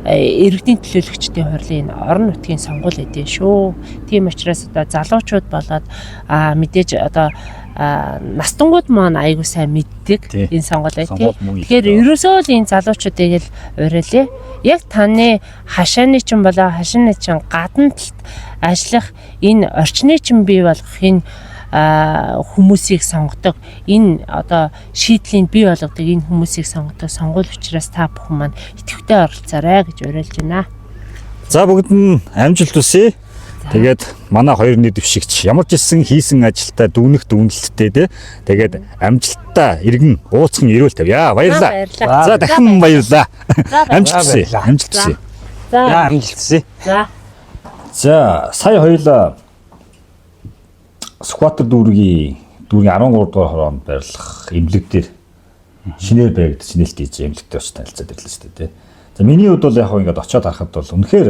иргэдийн төлөөлөгчдийн хурлын орон нутгийн сонгуул эдэн шүү. Тийм учраас одоо залуучууд болоод мэдээж одоо настангууд маань айгуу сайн мэддэг Тий. энэ сонголоо Сонголт мөн их тэгэхээр ерөөсөө л энэ залуучуудыг л уриалъя. Яг таны хашааны чинь болоо хашааны чинь гадна талд ажиллах энэ орчны чинь бий болгох энэ хүмүүсийг сонгодог энэ одоо шийдлийн бий болгодог энэ хүмүүсийг сонгодог сонгуул учраас та бүхэн маань идэвхтэй оролцоорой гэж уриалж байна. За бүгд нь амжилт хүсье. Тэгээд манай хоёрны дэвшигч ямар ч хэлсэн хийсэн ажилдаа дүгнэх дүгнэлттэй тий. Тэгээд амжилттай иргэн ууцхан ирүүл тавья. Баярлалаа. Баярлалаа. За дахин баярлалаа. За, Амжилт хүсье. баярлалаа. Амжилт хүсье. За. амжилтсэ. За. За сая хоёулаа скватер дүүргийн 13 дугаар хороонд байрлах эмнэлэг дээр шинээр баригдаж нээлт хийж эмнэлэгтэй очиж танилцаад ирлээ шүү дээ тий. За миний хувьд бол яг хөө ингээд очиод харахад бол үнэхээр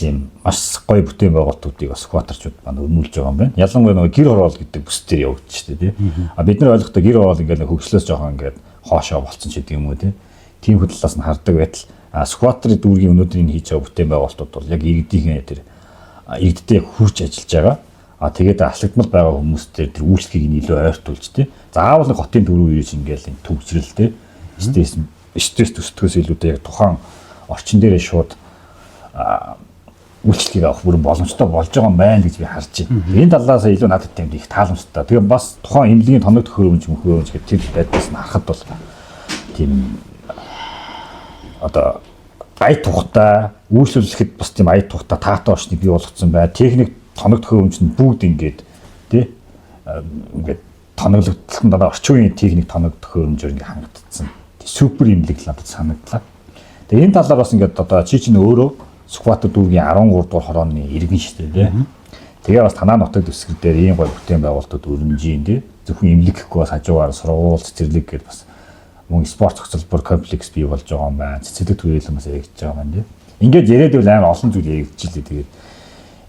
тийм маш гоё бүтээн байгуулалтуудыг бас скватерчуд маань өрнүүлж байгаа юм байна. Ялангуяа нөгөө гэр хороол гэдэг бүс дээр явагдаж шүү дээ тий. А бид нар ойлгохдоо гэр хороол ингээд хөгжлөөс жоохон ингээд хоошоо болцсон ч гэдэг юм уу тий. Тийм хөдлөлөөс нь хардаг байтал скватерын дүүргийн өнөөдрийн хийж байгаа бүтээн байгуулалтууд бол яг иргэдийн тэр иргэдтэй хүрч ажиллаж байгаа. А тэгээд аслагдмал байгаа хүмүүстээр тэр үйлчлэгийг нь илүү ойртуулж тий. Заавал нэг хотын дөрөв үеж ингээл энэ төгжрэл тий. Стресс төсдгөөс илүүтэй яг тухайн орчин дээрээ шууд үйлчлэгийг авах бүрэн боломжтой болж байгаа юм байна гэж би харж байна. Энэ талаас илүү надад тийм их тааламжтай. Тэгээд бас тухайн эмнэлгийн тоног төхөөрөмж мөхөөрөмж гэдэг тэр байдлаас нь харахад бол тийм одоо ая тухтай үйлчлүүлэхэд бас тийм ая тухтай таатай орчныг бий болгоцсон бай. Техник тоног төхөөрөмж нь бүгд ингээд тий ингээд тоноглогдлолтод одоо орчин үеийн техник тоног төхөөрөмжөөр ингээд хангагдсан. Супер эмнэлэг л надад санагдлаа. Тэгээ энэ талаар бас ингээд одоо чи чинь өөрөө скватер дүүргийн 13 дугаар хорооны иргэн шүү дээ тий. Тэгээ бас танаа нутаг дэвсгэр дээр ийм гоё бүтээн байгуулалтууд өрнөжийн тий. Зөвхөн эмнэлэг гэхгүй бас хажуугаар сургууль цэцэрлэг гэдээ бас мөн спорт зохицолбор комплекс бий болж байгаа юм байна. Цэцэрлэг төрөлөө бас яригдж байгаа юм тий. Ингээд яриад бол амар олон зүйл яригдчихлээ тэгээд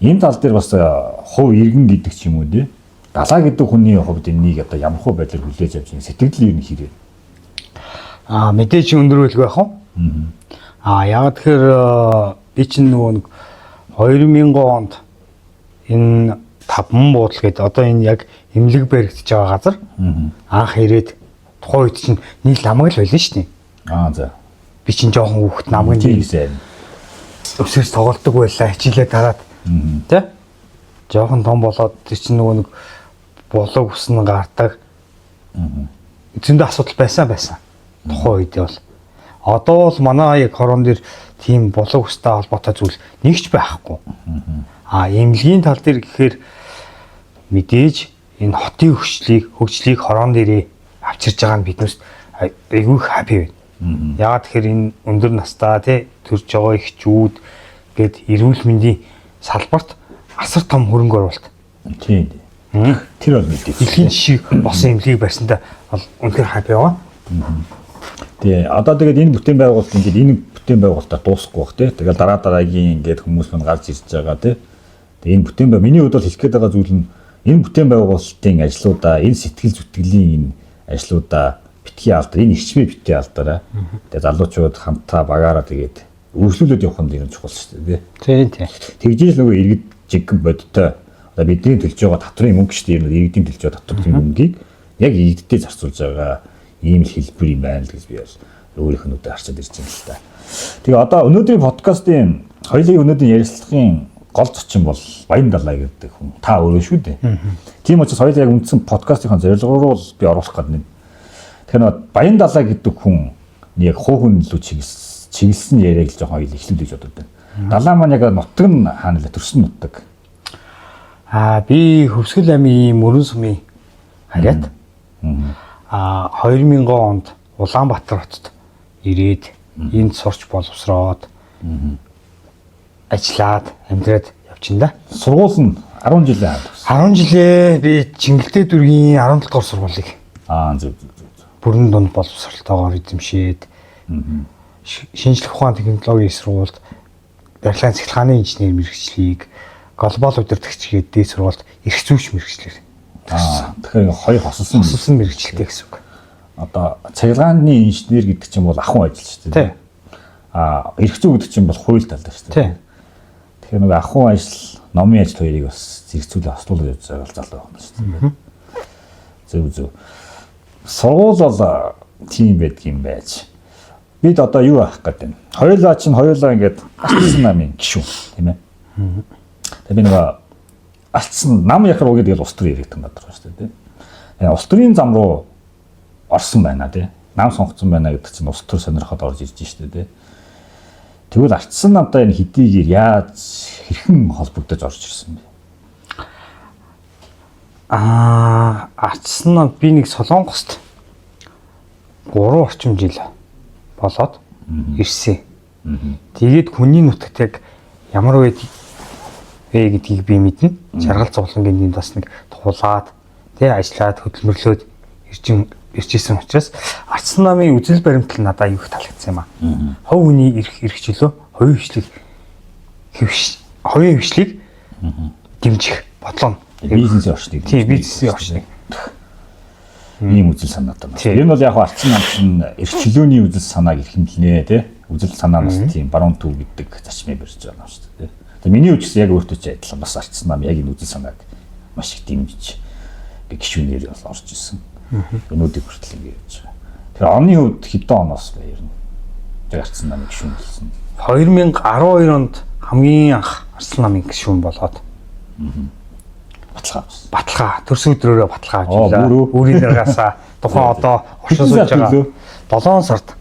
энэ тал дээр бас хувь иргэн гэдэг ч юм уу тий. Далаа гэдэг хүний хувьд энийг одоо ямар хөө байдлаар хүлээж авч сэтгэл ер нь хэрэг. Мэдээж өндрүүлэх байх уу? Яг тэгэхээр би чинь нөгөө нэг 2000 онд энэ Таван буудлын гэдэг одоо энэ яг эмнэлэг баригдаж байгаа газар анх ирээд тухайн үед чинь нийл намаг л байлаа шүү дээ. За. Би чинь жоохон хүүхэд намаг тийм сайн. өвсөс тоглолдог байлаа хичээлээ дараад тий. Жоохон том болоод тэр чинь нөгөө нэг болог уснан гардаг. Зөндөө асуудал байсан. Тухайн үед бол одоо бол манай яг хорон дээр тийм болог устай холбоотой зүйл нэгч байхгүй. Эмнэлгийн тал дээр гэхээр мэдээж энэ хотын хөгжлийг хорон дээрээ авчирж байгаа нь биднээс айгүй хаппи байна. Яагаад тэгэхээр энэ өндөр настай тий төрж байгаа эхчүүд гээд эрүүл мэндийн салбарт асар том хөрөнгө оруулалт. Тийм. Тэр бол мэдээ. Дэлхийн жишээ босон эмнэлгийг барьсандаа бол үнэхээр хаппи байгаа. Тэгээ одоо тэгээд энэ бүтээн байгуулалт ингээд энэ бүтээн байгуулалтаа дуусахгүй бах тий. Тэгээд дараагийн ингээд хүмүүс мань гарч ирж байгаа тий. Тэгээ энэ бүтээн миний хувьд бол хэлэх гээд байгаа зүйл нь энэ бүтээн байгуулалтын ажлуудаа, энэ сэтгэл зүтгэлийн энэ ажлуудаа битгий алдар, энэ ихчмээ битгий алдараа. Тэгээ залуучууд хамтаа багаараа тэгээд өргөжлүүлээд явах нь юм чухал шүү дээ тий. Тийм. Тэгжээс нөгөө иргэд жигэн бодтой одоо бидний төлж байгаа татрын мөнгө шүү дээ. Иргэдийн төлж байгаа татрын мөнгийг яг иргэдтэй зарцуулж байгаа ийм л хэлбэр юм байна л гэж би өөрийнх нь үдэ харчаад ирж байна л та. Тэгээ одоо өнөөдрийн подкастын хоёулын өнөөдрийн ярилцлагын гол зочин бол Баян далай гэдэг хүн. Та өөрөө шүү дээ. Тийм учраас хоёул яг үндсэн подкастын зорилго руу би оруулах гэдэг. Тэгэхээр Баян далай гэдэг хүн яг хуухын илүү чиглэсэн яриаг л жоохон ихлүүлж бодод байна. Далай маань яг нутаг нь хаана л төрсөн нутаг. Би Хөвсгөл аймгийн Мөрөн сумын харьяат. 2000 онд Улаанбаатар хотод ирээд энд сурч боловсроод ажиллаад амьдраад явчихна да. Сургууль нь 10 жилийн хаад. 10 жилээ би Чингэлтэй дүүргийн 17 дугаар сургуулийг Зөв. бүрэн дунд боловсролтойгоор эзэмшээд шинжлэх ухааны технологийн сургуульд барилгын цэглэхааны инженер мэргэжлийг глобал удирдагч гэдэг сургуульд эрх зүйч мэргэжлэр. Тэгэхээр хоёр хосолсон мэргэжилтэй гэсэн үг. Одоо цахилгааны инженер гэдэг чинь бол ахуйн ажил шүү дээ. Эрх зүй гэдэг чинь бол хууль тал дээр шүү дээ. Тэгэхээр нэг ахуйн ажил, номын ажил хоёрыг бас зэрэгцүүлээ хослуулж явж байгаа залуу байна шүү дээ. Зөв. Сургууль бол тийм байдгийм байж. Бид одоо юу авах гэдэг вэ? Хоёулаа ингээд алдсан намын гişүүн тийм ээ. Тэгээ би нэг алдсан нам яхаар уу гэдэг ус төр яригдсан надад шүү дээ. Ус төрийн зам руу орсон байна тий. Нам сонгоцсон байна гэдэг чинь ус төр сонирхоод орж ирж шүү дээ. Тэгвэл алдсан намтай энэ хэдийгээр яаж хэрхэн холбогдож орж ирсэн бэ? Алдсан нам би нэг Солонгост 3 орчим жил болоод ирсэн. Тэгээд хүний нутагт яг ямар вэ гэдгийг би мэднэ. Жаргал зовлонгийн бас нэг туулаад ажиллаад хөдөлмөрлөөд иржсэн учраас алдсан намын үзэл баримтлал надад аюух таалагдсан юм аа. Хувь хүний эрх чөлөө, хувийн хвшлийг дэмжих бодлоо. Бизнесийн орчныг. Тийм, бизнесийн орчныг. Ийм үзэл санаатай байна. Энэ бол яг алдсан нам чинь эрх чөлөөний үзэл санааг эрхэмлэнэ тий. Үзэл санаанаас тийм баруун төв гэдэг зарчмыг барьж байгаа юм шүү дээ. Тэгээ миний үгс яг өөртөө ч адилхан бас алдсан нам яг энэ үзэл санааг маш их дэмжиж гişүүнээр бол орж исэн. Өнөөдөр хүртэл ингэ явж байгаа. Тэгэхээр оны хувьд хэдэн оноос вэ ер нь? Яг алдсан намын гişүүн болсон. 2012 онд хамгийн анх алдсан намын гişүүн болоод Баталгаа төрс өдрөөрөө баталгаа авчихлаа. Өөрийн дараасаа тухайн одоо оршин сууж байгаа 7 сард.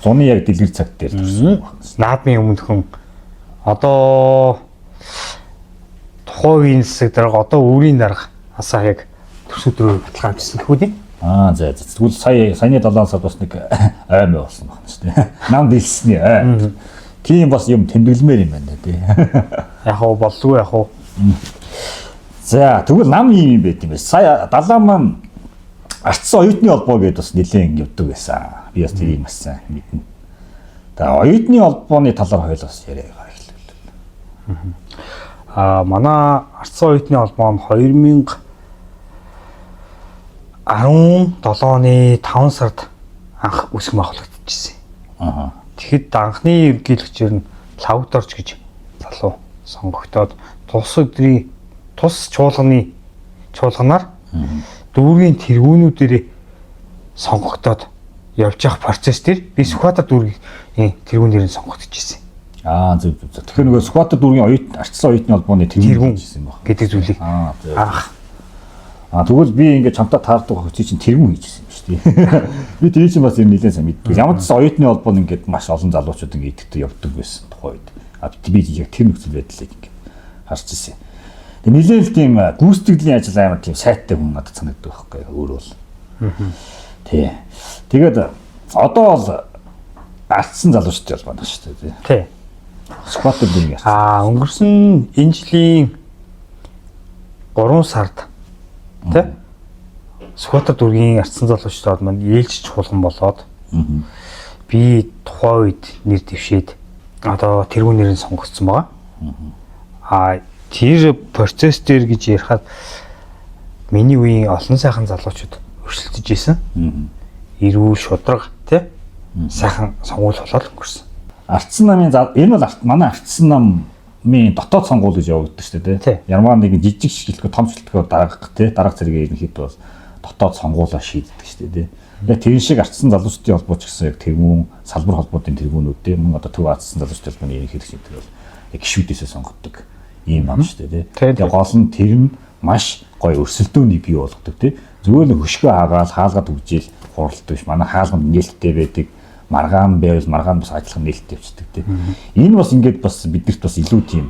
Зуны яг дэлгэр цагт дээр төрсөн. Наадмын өмнөхөн одоо тухайн үеийн засаг дарга одоо өөрийн дараасаа яг төрс өдрөөрөө баталгаа авчихсан гэхүү дээ. Тэгвэл саяны 7 сард бас нэг аймаг болсон байна шүү дээ. Нам дэлсний ай. Тийм бас юм тэмдэглэмээр юм байна тий. Яг уу болгүй яг уу. За тэгвэл нам юм байт юм байна. Сая далаа маань Ардсан оюутны холбоо гэдээ бас нэлээд явдаг байсан. Би бас тэрийг маш сайн мэднэ. Тэгээ оюутны холбооны талаар хоёул бас яриа эхлэв. Манай Ардсан оюутны холбоо нь 2017 оны 5 сард анх үсэг махлагдчихсэн. Тэгэхэд анхны ерөнхийлөгчээр нь Лавдорч гэж залуу сонгогдоод тус чуулганаар дүүргийн тэргүүнүүдээр сонгогдоод явж явах процесс дээр би Сүхбаатар дүүргийн тэргүүнээр нь сонгогдчихжээ. Зөв. Тэгэхээр нөгөө Сүхбаатар дүүргийн Ардсан оюутны холбооны тэргүүн хийсэн баг гэдэг зүйлийг тэгвэл би ингээд чамтай таардаг хөгчий чинь тэргүүн хийжсэн юм шүү дээ. Би тэр чинь бас нэлээд сайн мэддэг. Ямар ч оюутны холбоо нь ингээд маш олон залуучууд ингээд идэвхтэй явдаг байсан тухай үед. Би яг тэр нөхцөл байдлыг ингээд харж ирсэн. Тэгээ нэлээд тийм гүйцэтгэлийн ажил амар тийм сайттай хүн надад санагддаг байхгүй өөрөө бол. Тий. Тэгээд одоо бол алдсан залуучууд бол байна шүү дээ. Тий. Сүхбаатар дүүргийн өнгөрсөн энэ жилийн 3 сард тий Сүхбаатар дүүргийн ардсан залуучууд маань ээлж чуулган болоод би тухайн үед нэр дэвшээд одоо тэргүүнээр нь сонгогдсон байгаа. Тэр процесс дээр гэж ярихад миний үеийн олон сайхан залуучууд өрсөлдөж исэн. Эрүүл шудраг тий сайхан сонгуул болоод өнгөрсөн. Ардсан намын энэ бол манай ардсан намын дотоод сонгуул гэж явагддаг шүү дээ. Ямар нэгэн жижиг шилтгэл том шилтгэл дарга зэрэг ерөнхийд бол дотоод сонгуулаа шийддэг шүү дээ. Яг тэр шиг ардсан залуучдын холбоо ч гэсэн яг тэргүүн салбар холбоодын тэргүүнүүд мөн одоо төв ардсан залуучдын холбооны ерөнхийд шийддэг бол яг гişүүдээсээ сонгогддог ийм юм шүү дээ. Тэгээ гол нь тэр нь маш гоё өрсөлдөөнийг бий болгодог тий. Зүгээр нэг хөшгөө хаагаал хаалгаад үгжил хуралдаг биш. Манай хаалганд нээлттэй байдаг. Маргаан байвал маргаан бас ажиллах нээлттэй явцдаг тий. Энэ бас ингээд бас биднэрт бас илүү тийм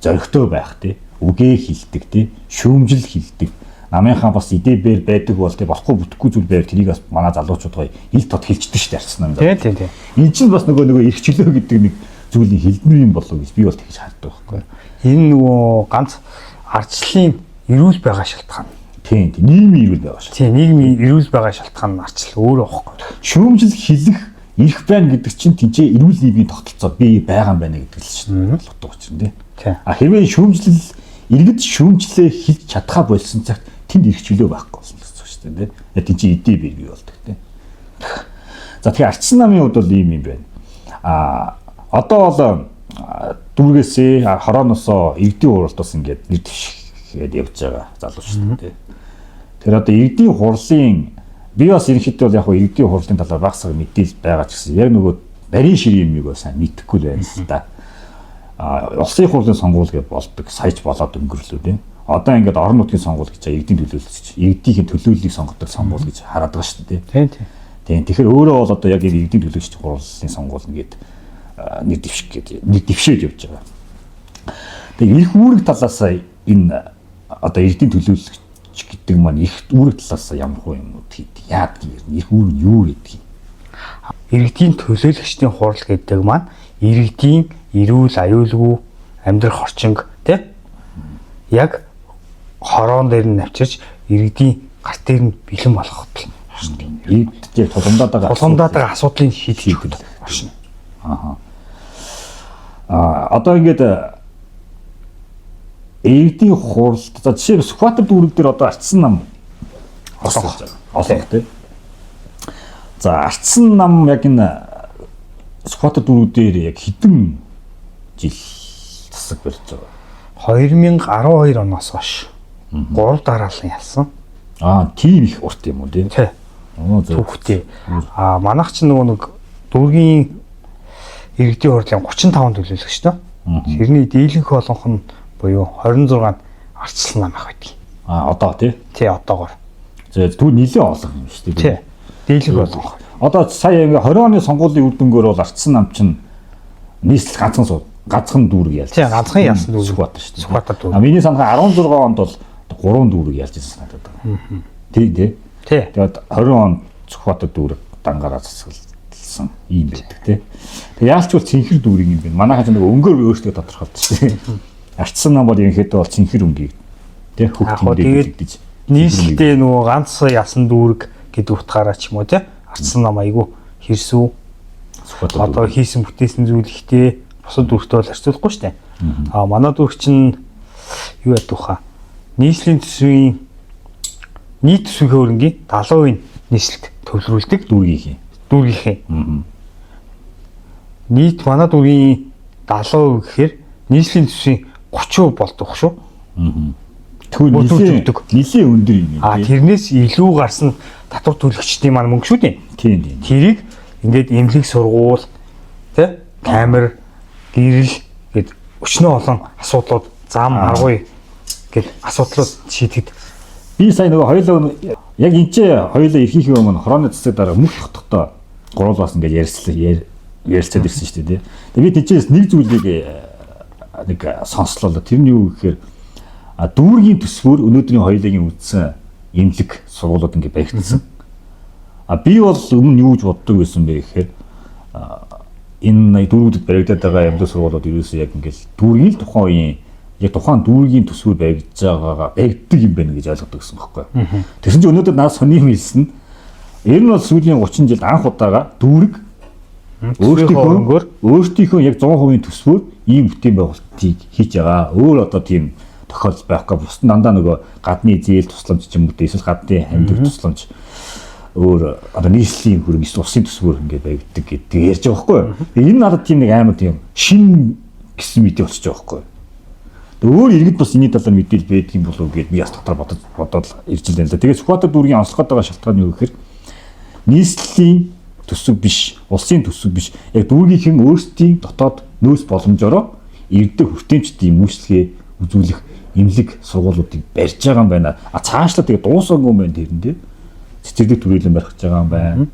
зоригтой байх тий. Үгээ хилдэг тий. Шүүмжил хилдэг. Намынхаа бас идеээр байдаг бол тий болохгүй бүтэхгүй зүйл байвал тэрийг бас манай залуучууд гоё ил тод хилчдэг шүү дээ арцсан юм даа. Тий. Энэ чинь бас нөгөө эрх чөлөө гэдэг нэг зүйлийн хилдмэр юм болов гэж би бол тэгж хардаг байхгүй. Энэ нөгөө ганц ардчлалын эрүүл байгаа шалтгаан. Тийм нийгмийн эрүүл байгаа шалтгаан. Тийм нийгмийн эрүүл байгаа шалтгаан нь ардчлал өөрөө байхгүй. Шүүмжил хилэх эрх байна гэдэг чинь тэнцээ эрүүл нийгмийн тогтолцоо бий байгаа юм байна гэдэг л чинь бодлого учрын тий. Хэрвээ шүүмжлэл иргэд шүүмжлээ хилж чадхаа болсон цагт тэнд эрх чөлөө байхгүй болсон гэсэн үг шүү дээ. Тэнцээ идэ бий болдог тий. За тэгэхээр ардсан намын хувьд бол ийм юм байна. Одоо бол дүүргээсээ хорооноосоо иргэдийн уралд бас ингээд нэр дэвшгээд явж байгаа залуучууд тий. Тэр одоо иргэдийн хурлын би бас ерөнхийдөө бол яг хөө иргэдийн хурлын талаар багсаг мэдээлэл байгаа ч гэсэн яг нөгөө барийн ширийн юмыг бас сайн мэдэхгүй л байна л да. Улсын хурлын сонгуул гэж болдог, саяж болоод өнгөрлөө тийм. Одоо ингээд орон нутгийн сонгуул гэж иргэдийн төлөөлөлт, иргэдийн төлөөллийг сонгодог сонгуул гэж хараад байгаа шүү дээ. Тийм. Тийм. Тэгэхээр өөрөө бол одоо яг иргэдийн төлөөлөгч хурлын сонгуул нэгэд нэр дэвшээд явж байгаа. Тэгээ их үүрэг талаас энэ одоо иргэдийн төлөөлөгч гэдэг маань их үүрэг талаас ямар хөө юм уу гэдэг. Яадаг юм. Их үүрэг нь юу гэдэг юм? Иргэдийн төлөөлөгчдийн хурал гэдэг маань иргэдийн эрүүл аюулгүй амьдрах орчинг тий яг хороон дээр нь навчирч иргэдийн гарт дээр нь бэлэн болгоход иргэдтэй тулгамдаад байгаа асуудлыг шийдэх орчин. Одоо ингээд иргэдийн хуралд за жишээ нь Сүхбаатар дүүрэг дээр одоо ардсан нам олох тий. За ардсан нам яг энэ Сүхбаатар дүүрэг дээр яг хэдэн жил засаг барьж байгаа. 2012 оноос хойш 3 дараалан ялсан. Тийм их урт юм уу тий? Тий. Түүхтэй. Манайх ч нөгөө нэг дүүргийн иргэдийн хурлын 35 төлөөлөгч тоо. Тэрний дийлэнх олонх нь буюу 26 ардсан нам ах байдаг. Одоо тий? Тий, одоогоор. Түр нэлээд олон юм шүү дээ. Тий. Дийлэнх олонх. Одоо сая ингээ 20 оны сонгуулийн үр дүнгээр бол ардсан нам чинь нийслэл ганцхан дүүрэг ялж. Тий, ганцхан ялсан дүүрэг Сүхбаатар шүү дээ. Сүхбаатар дүүрэг. Миний санахаар 16 онд бол 3 дүүрэг ялж ирсэн санагдаад байна. Тий. Тэгээд 20 он Сүхбаатар дүүрэг дангаараа засагласан юм байдаг тий. Тэгээд яалч бол цэнхэр дүүрэг юм байна. Манайхаа нэг өнгөөр өөрсдөө тодорхойлдог шүү дээ. Ардсан нам бол ерөнхийдөө бол цэнхэр өнгийг тий хөвгтөндөө гэдэг. Нийслэлдээ нөгөө ганц ялсан дүүрэг гэдэг утгаараа ч юм уу тий. Ардсан нам айгүй хэрсүү. Одоо хийсэн бүтээсэн зүйл ихтэй бусад дүүрэгтэй бол харьцуулахгүй шүү дээ. Манай дүүрэг чинь юу яддаг хаа? Нийслэлийн төсвийн нийт төсвийн хөрөнгийн 70% нийслэлд төвлөрүүлдэг дүүргийнхээ. Нийт манай дүүргийн 70% гэхээр нийслэлийн төсвийн 30% болдог шүү. Нэлээд өндөр юм. Тэрнээс илүү гарсан татвар төлөгчдийн маань мөнгө шүү дээ. Тийм. Тэрийг ингээд эмнэлэг сургуул, тэ камер, гэрэл гэд өчнөө олон асуудлууд зам аргуй гэд асуудлууд шийдэгд. Би сая нөгөө хоёулаа яг энэ ч хоёулаа эрхийнхээ өмнө хорооны цэцэг дараа мөх тогтохдоо гуруулаас ингээд ярьцаад ирсэн шүү дээ. Тэгээ би тийчээс нэг зүйлийг нэг сонслоо. Тэр нь юу гэхээр дүүргийн төсвөр өнөөдрийн хоёулагийн үдсэн эмнэлэг сургуулиуд ингээд баригдсан. Би бол өмнө юу гэж боддог байсан бэ гэхээр энэ дүүргүүдэд баригдаад байгаа эмнэлэг сургуулиуд ерөөсөө яг ингээд дүүргийн тухайн үеийн яг тухайн дүүргийн төсвөр баригдаж байгаагаа баригддаг юм байна гэж ойлгодог гэсэн байхгүй. Тэгсэн чинь өнөөдөр надад сони юм хэлсэн. Ер нь бол сүүлийн 30 жилд анх удаага дүүрэг өөртөөхөө яг 100% төсвөр ийм бүтээн байгуулалтыг хийж байгаа. Өөр одоо тийм тохиолдол байхгүй. Бус дандаа нөгөө гадны зээл тусламж ч юм уу эсвэл гадны амьд тусламж өөр одоо нийслэлийн хөрөнгө эсвэл усын төсвөр ингээд баригддаг гэдэг ярьж байгаа байхгүй. Энэ надад тийм нэг амар тийм шин гэсэн мэдээ болчихж байгаа байхгүй. Өөр иргэд бас энэний талаар мэдээлэл байдаг юм болов уу гэд би бас дотор бодоод ирж л байна л да. Тэгээд Сүхбаатар дүүргийн онцлогод байгаа шалтгаан нь юу гэхээр нийслэлийн төсөв биш, улсын төсөв биш. Яг дүүргийнхэн өөрсдийн дотоод нөөц боломжоор иргэдэд хүртээмжтэй үйлчлэгээ үзүүлэх эмнэлэг сургуулиудыг барьж байгаа юм байна. Цаашлаа тэгээд дуусаагүй юм байна тэрэндээ. Цэцэрлэг төрөлөн барих гэж байгаа юм байна.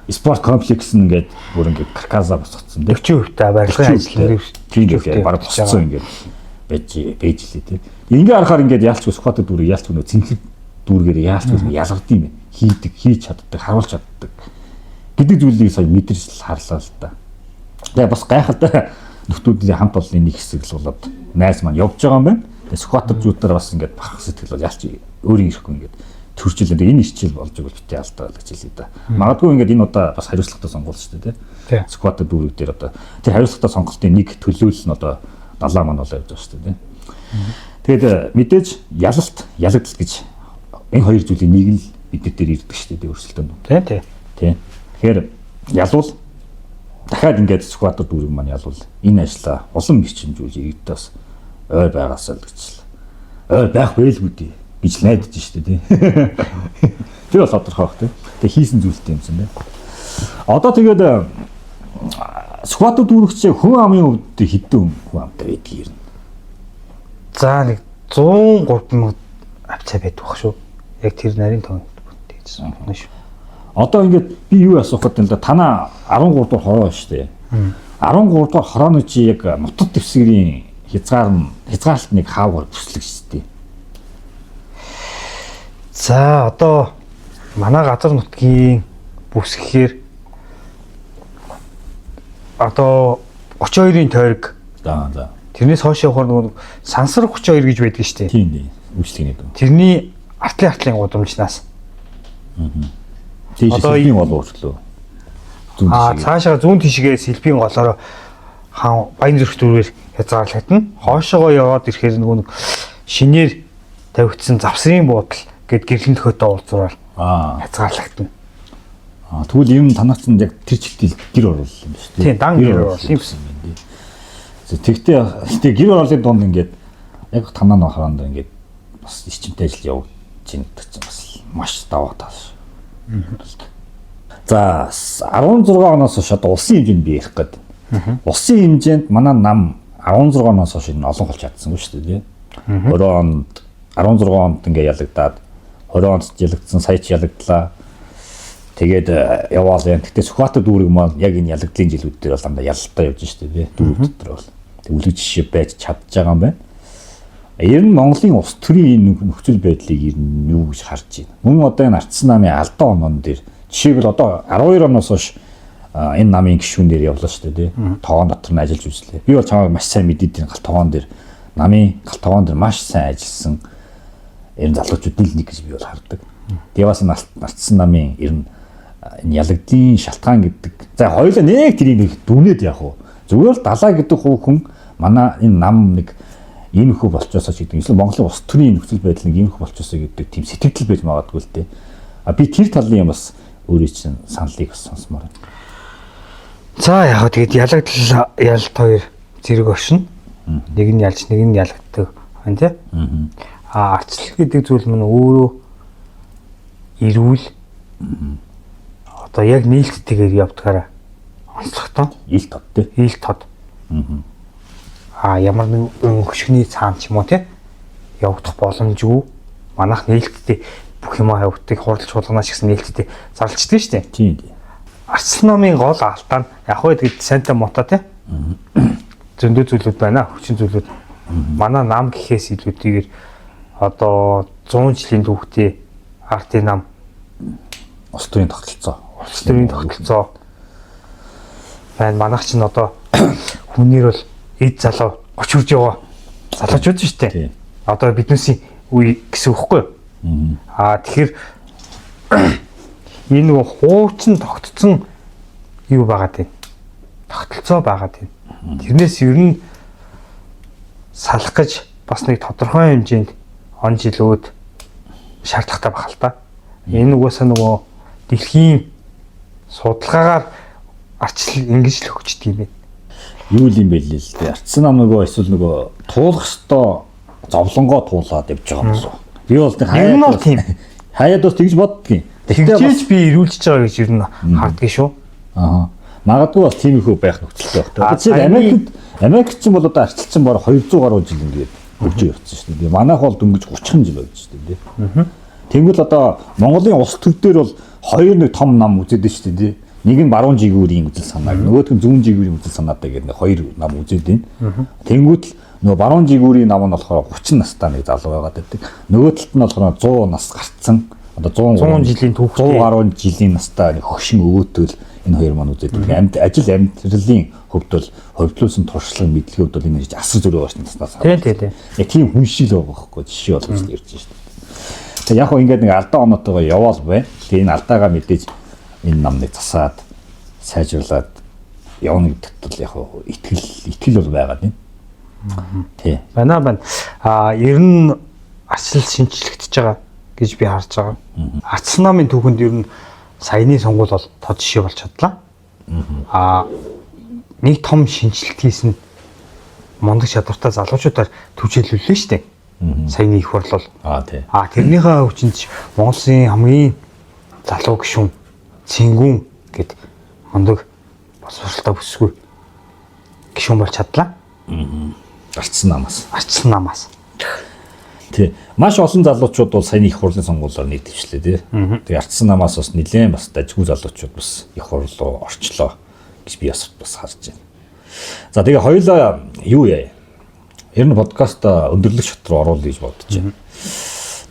Спорт комплекс нэгээд бүр ингээд каркаса босгоцсон. 40% та барилгын ажил тийм л баг босгоцсон ингээд байж лээ тийм. Ингээ харахаар ингээд яалч Сүхбаатар дүүрэг яалч нөө цэнхэр дүүргээр яалч ялгад юм хийдэг, хийж чаддаг, харуулж чаддаг гэдэг зүйлийг сая мэдэрч харлаа л да. Тэгээ бас гайхалтай нөхдүүдийн хамт олонны нэг хэсэг л болоод найз маань явж байгаа юм байна. Тэгээ Сүхбаатар зүйдээр бас ингээд бахах сэтгэл бол яалч өөрийн ирэхгүй ингээд төрчлөө. Энэ хичээл болж байгаа битээ алдаа гэж хэлээ да. Магадгүй ингээд энэ удаа бас хариуцлагатай сонголт шүү дээ тийм. Сүхбаатар дүүрэг дээр одоо тэр хариуцлагатай сонголтын нэг төлөөлөл нь одоо 70 маань болоо явж байгаа шүү дээ. Тэгээд мэдээж ялагдал гэж энэ хоёр зүйлийн нэг нь бид дээр ирдэг шүү дээ өөрсөлтөнд. Тийм. Тэгэхээр ялуул дахиад ингээд Сүхбаатар дүүрэг маань ялуул энэ ажлаа улам бичимжүүлж иргэдээс ойр байгаасаа л гэж л. Ойр байх байлгүй дээ. гэж найдаж штэ тий. Тэр бол тодорхой баг тий. Тэгээ хийсэн зүйлтэй юмсан тий. Одоо тэгээд скват дүүрэгч хүн амын хувьд хэдэн хүн амтай байдгийг юм. За нэг 103 авцаа байдаг баг шүү. Яг тэр нарийн тоонд бүтээжсэн юм шүү. Одоо ингээд би юу асуухад энэ танаа 13 дугаар хороо штэ. 13 дугаар хорооны чи яг нутад дэвсгэрийн хязгаарлалтныг хаагаар бүслэг штэ. За одоо манай газар нутгийн бүс гэхээр одоо 32-ын тойрог. За. Тэрнээс хойш явахаар нөгөө сансар 32 гэж байдаг шүү дээ. Тийм дээ. Үйлчлэгний дөө. Тэрний артлын гудамжнаас. Тийш сэлбийн гол уучлаа. Цаашаа зүүн тишгээ сэлбийн голоор хаан баян зүрх дүүрээр хязгаарлагдана. Хоошоогоо яваад ирэхээр нөгөө шинээр тавигдсан завсрын буудал гэд гэрлэн төхөтэй уулзраар хязгаарлагдана. Тэгвэл ер нь танаас нь яг тэр чигтэл гэр оруулал юм шүү дээ. Тийм, дан гэр оруулал юм гэсэн юм дээ. Тэгтээ гэр оруулалтын донд ингээд яг танаа нохоронд ингээд бас ичимтэй ажил явуулж чинь бас маш даваа тал. За 16 оноос хойш одоо улсын хэмжээнд би ярих гээд. Улсын хэмжээнд манай нам 16 оноос хойш энэ олон болж чадсан шүү дээ. 20 онд 16 онд ингээд ялагдаад 20 онд ялагдсан, сая ч ялагдлаа. Тэгээд яваал юм. Гэтэ Сүхбаатар дүүрэг маань яг энэ ялагдлийн жилүүд дээр бол дандаа ялалтаа явж штэ тий. Дүүрэг дотор бол. Тэг үлгэж жишээ байж чадж байгаа юм байна. Ер нь Монголын улс төрийн энэ нөхцөл байдлыг ер нь юу гэж харж байна. Мөн одоо энэ Ардсан намын алдаа онон дээр жишээлбэл одоо 12 оноос хойш энэ намын гишүүн дээр явлаа штэ тий. Тоон дотор нь ажиллаж үзлээ. Би бол чамайг маш сайн мэдээд гал тоон дээр намын гал тоон дээр маш сайн ажилласан энэ залуучуудын нэг гэж би бол хардаг. Тэгээ бас Ардсан намын ер нь энэ ялагдлийн шалтгаан гэдэг. За хоёулаа нэг тэрийг нэг дүнээд яах вэ? Зүгээр л далаа гэдэг хүн манай энэ нам нэг ийм хөө болчоосоо ч гэдэг. Эсвэл Монголын улс төрийн нөхцөл байдал нэг ийм хөө болчоосоо гэдэг тийм сэтгэл байж магадгүй л дээ. Би тэр талын юм бас өөрөө чинь саналыг бас сонсомоор байна. За яг тэгээд ялагдал ялт хоёр зэрэг оршин. Нэг нь ялж нэг нь ялагддаг. Хан тий? Арчлал гэдэг зүйл мань өөрөө эрүүл одоо яг нээлттэйгээр явдгаараа онцлогтой. Ил тод тий. Ил тод. Ямар нэгэн хөшгөний цаан ч юм уу тий явагдах боломжгүй. Манайх нээлттэй бүх юм явагддаг, хуралж хулганаас гэсэн нээлттэй зарлцдаг шүү дээ. Тийм. Ардсан намын гол алдаа нь яг хөө тэгээд санта мото тий. Зөндөө зүйлүүд байна. Хүчин зүйлүүд. Манай нам гэхээс илүүтэйгээр одоо 100 жилийн түүхтэй ардын нам улс төрийн тогтолцоо. Улс төрийн тогтолцоо байна. Манайх чинь одоо хүнээр бол эд залуу 30 хүрж яваа залуучууд шүү дээ. Одоо биднээсийн үе гэсэн үгхгүй. Тэгэхээр энэ нэг хуучин тогтцсон юу байгаад байна. Тогтолцоо байгаад байна. Тэрнээс ер нь салах гэж бас нэг тодорхой хэмжээнд он жилүүд шаардлагатай байх л та. Энэ угаасаа нөгөө дэлхийн судалгаагаар арчлал ингэж л өгчдөг юм байна. Юу юм бэ л дээ. Ардсан нам нөгөө эсвэл нөгөө туулах ёстой зовлонгоо туулаад явж байгаа юм болов. Би бол хаяад бас тэгж боддгийн. Тэгжээж би ирүүлж байгаа гэж ер нь харддаг шүү. Магадгүй бас тийм их байх нөхцөлтэй байна. Тэгэхээр Америкт ч бол одоо арчилсан баг 200 гаруй жил ингээд хөгжиж явцсан шүү дээ. Манайх бол дөнгөж 30 жил болж шүү дээ. Тэнгүүл одоо Монголын улс төр дээр бол хоёр нэг том нам үзээд шүү дээ. Нэг нь баруун жигүүрийн үзэл санааг, нөгөөх нь зүүн жигүүрийн үзэл санаатай гэдэг хоёр нам үзээд байна. Тэнгүүт нөгөө баруун жигүүрийн нам нь болохоор 30 настай нэг залуу байгаад байдаг. Нөгөө талд нь болохоор 100 нас гарцсан. Одоо 100 жилийн түүхтэй 100 гаруй жилийн настай нэг хөгшин өвөөтөл энэ хоёр маань үзээд байдаг. Ажил амьдралын хөвд бол хөвдлөөсөн туршлага мэдлэгийн хөвд бол энэ асар зөрөө башны таснаас. Тийм. Яг тийм хүншил байгаа байхгүй жишээ болгож ярьж шүү дээ. Тэгээ яг хөө ингээд нэг алдаа оноотойгоо яваал бай. Тэгээ энэ алдаагаа мэдээж энэ намныг засаад сайжруулад явна гэдэгт бол яг хөө итгэл бол байгаад байна. Тий. Байна. Ер нь арчлал шинжлэгдэж байгаа гэж би харж байгаа. Ардсан намын түүхэнд ер нь саяны сонгуул бол тод жишээ болж чадлаа. Нэг том шинжилт хийсэн мундаг чадвартай залуучуудаар түжээлүүллээ шүү дээ. Саяны их хурлал. тий. Тэрнийхээ хүчинд Монгол Улсын хамгийн залуу гишүүн Цингүн гэд хондог боловсралтай бүсгүй гишүүн болж чадлаа. Арчсан намаас. Арчсан намаас. Тий. Маш олон залуучууд бол саяны их хурлын сонгуулиар нийтвчлээ тий. Тэгээ арчсан намаас бас нэлээд бас дажгүй залуучууд бас их хурл руу орчлоо гэж би бас харж байна. За тэгээ хоёулаа юу яа? Ер нь подкаст өндөрлөх шат руу оруулъя гэж бодож байна.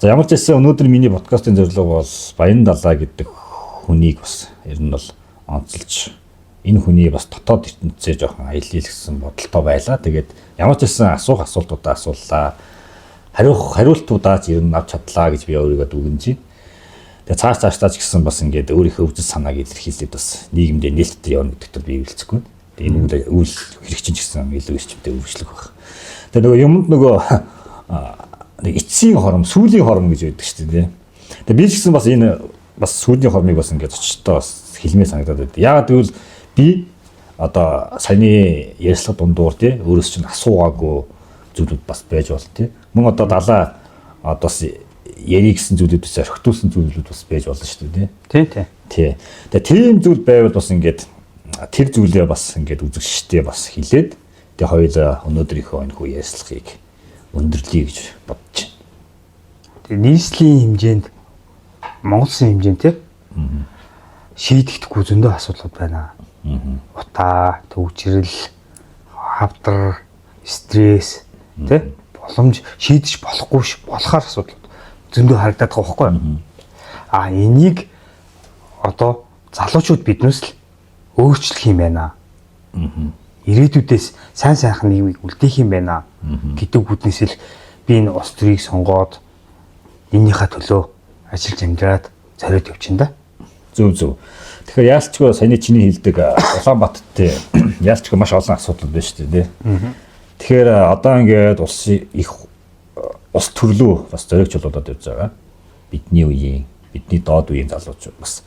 За ямар ч байсан өнөөдөр миний подкастын зорилго бол Баян Далаа гэдэг хүнийг бас ер нь бол онцолж энэ хүний бас дотоод ертөнцөө жоохон аялал гэсэн бодолтой байлаа. Тэгээд ямар ч байсан асуултуудаа асууллаа. Хариултуудаа ч ер нь авч чадлаа гэж би өөрийгөө дүгнэж байна. Тэгээ цааш ч гэсэн бас ингээд өөрийнхөө үзэл санааг илэрхийлээд бас нийгэмдээ нээлттэй явна гэдэгт би эвэлцэхгүй. Тэгээ энэ үйл хэрэгчин ч гэсэн илүү эрчимтэй үргэлжлэх байх. Тэгээ нөгөө юмд нөгөө нэг эцсийн хором, сүүлийн хором гэж байдаг шүү дээ. Тэгээ би ч гэсэн бас энэ бас сүүлийн хормыг бас ингээд очтой бас хэлмээ санагдаад байдаг. Яагаад гэвэл би одоо саяны ярьслах дундуур тий өөрөөс чинь асуугаагүй зүйлүүд бас байж бол тий. Мөн одоо далаа одоо ярих гэсэн зүйлүүд бас орхитуулсан зүйлүүд бас байж болно шүү дээ тий. Тий. Тэгээ тийм зүйл байвал бас ингээд тэр зүйлээ бас ингээд үзэгчтэй бас хилээд тэгээ хоёулаа өнөөдрийнхөө энэ хүү ярьслахыг өндөрлөе гэж бодож байна. Тэгээ нийслэлийн хэмжээнд Монгол Улсын хэмжээнд тий шийдэгдэхгүй зөндөө асуудлууд байна. Утаа, төвчрэл, хавдар, стресс тий боломж шийдэж болохгүй болохоор асуудал зөндөө харагдаад байгаа байхгүй юу? Энийг одоо залуучууд биднээс л өөрчлөх юм байна. Ирээдүйдээс сайн сайхан нийгмийг үлдээх юм байна гэдэг үднээс л би энэ улс төрийг сонгоод эннийхээ төлөө ажиллаж амжираад зориод явчихна да. Зөв. Тэгэхээр яалтчгүй саяны чиний хэлдэг Улаанбаатарт яалтчгүй маш олон асуудал байна шүү дээ. Тэгэхээр одоо ингээд улс төрлөө бас зоригч болоод явж байгаа. Бидний үеийн, бидний доод үеийн залуучууд бас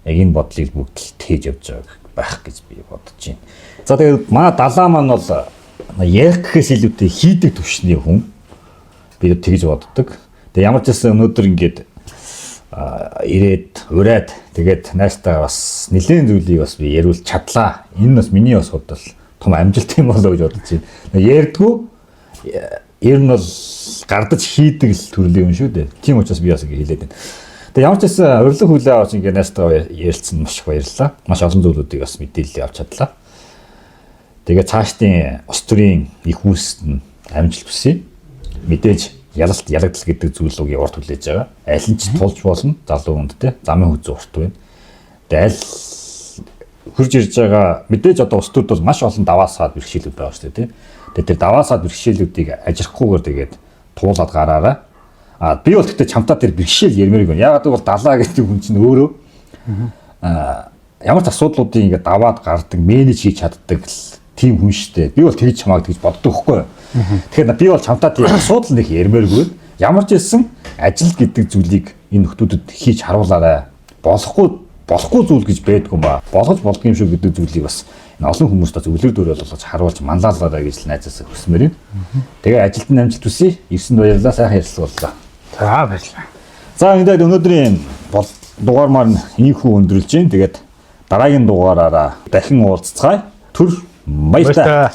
яг энэ бодлыг бүгд л тээж явж байгаа байх гэж би бодож байна. За тэгээд манай далаа маань бол ярих гэхээс илүүтэй хийдэг төвшний хүн. Би тэгж боддог. Тэгээд ямар ч гэсэн өнөөдөр ингээд ирээд ураад тэгээд найстаа бас нэлээд зүйлийг бас би яриулж чадлаа. Энэ бас миний бас хувьд бол том амжилт юм болоо гэж бодож байна. Ярьдгүй ер нь бол гардаж хийдэг л төрлийн юм шүү дээ. Тийм учраас би бас ингэ хэлээд байна. Тэгээ ямар ч байсан урилга хүлээ авч ингэ найстаа ярилцсан маш их баярлалаа. Маш олон зүйлүүдийг бас мэдээлэл авч чадлаа. Тэгээ цаашдын улс төрийн их үүсэнд амжилт хүсье. Мэдээж ялагдал гэдэг зүйлийг урт хүлээж байгаа. Аль нь ч тулж болно. Залуу хүндтэй замын хүзүү урт байна. Тэгээ аль хурж ирж байгаа мэдээж одоо улс төрд бол маш олон даваасаад бэрхшээлүүд байгаа шүү дээ. Тэгээ тэр даваасаад бэрхшээлүүдийг ажирахгүйгээр тэгээд туулаад гараарай. Би бол тэгтээ чамтаа тэр бэрхшээл ярмэрэг байна. Яагаад гэвэл далаа гэдэг хүн чинь өөрөө ямар ч асуудлуудыг ингээд даваад гардаг, менеж хийж чаддаг тийм хүн шүү дээ. Би бол тэгж чамааг тэгж боддог байхгүй юу? Тэгэхээр би бол чамтаа тийм асуудал нэг ярмээргүй. Ямар ч хэлсэн ажил гэдэг зүйлийг энэ нөхдүүдэд хийж харуулаарай. Болохгүй зүйл гэж байдгүй ба. Болгож болдго юм шүү гэдэг зүйлийг бас олон хүмүүст бас өвлөр дөрөөл болгож харуулж манлайлаарай гэж л найзаасаа хүсмээр юм. Тэгээ ажилд нь амжилт хүсье. Ирсэнд баярлалаа. Сайхан ярилцлаа. За баярлалаа. За ингээд өнөөдрийн дугаар маань ийхүү өндөрлж байна. Тэгээд дараагийн дугаараараа дахин уулзцгаая. Түр баярлалаа.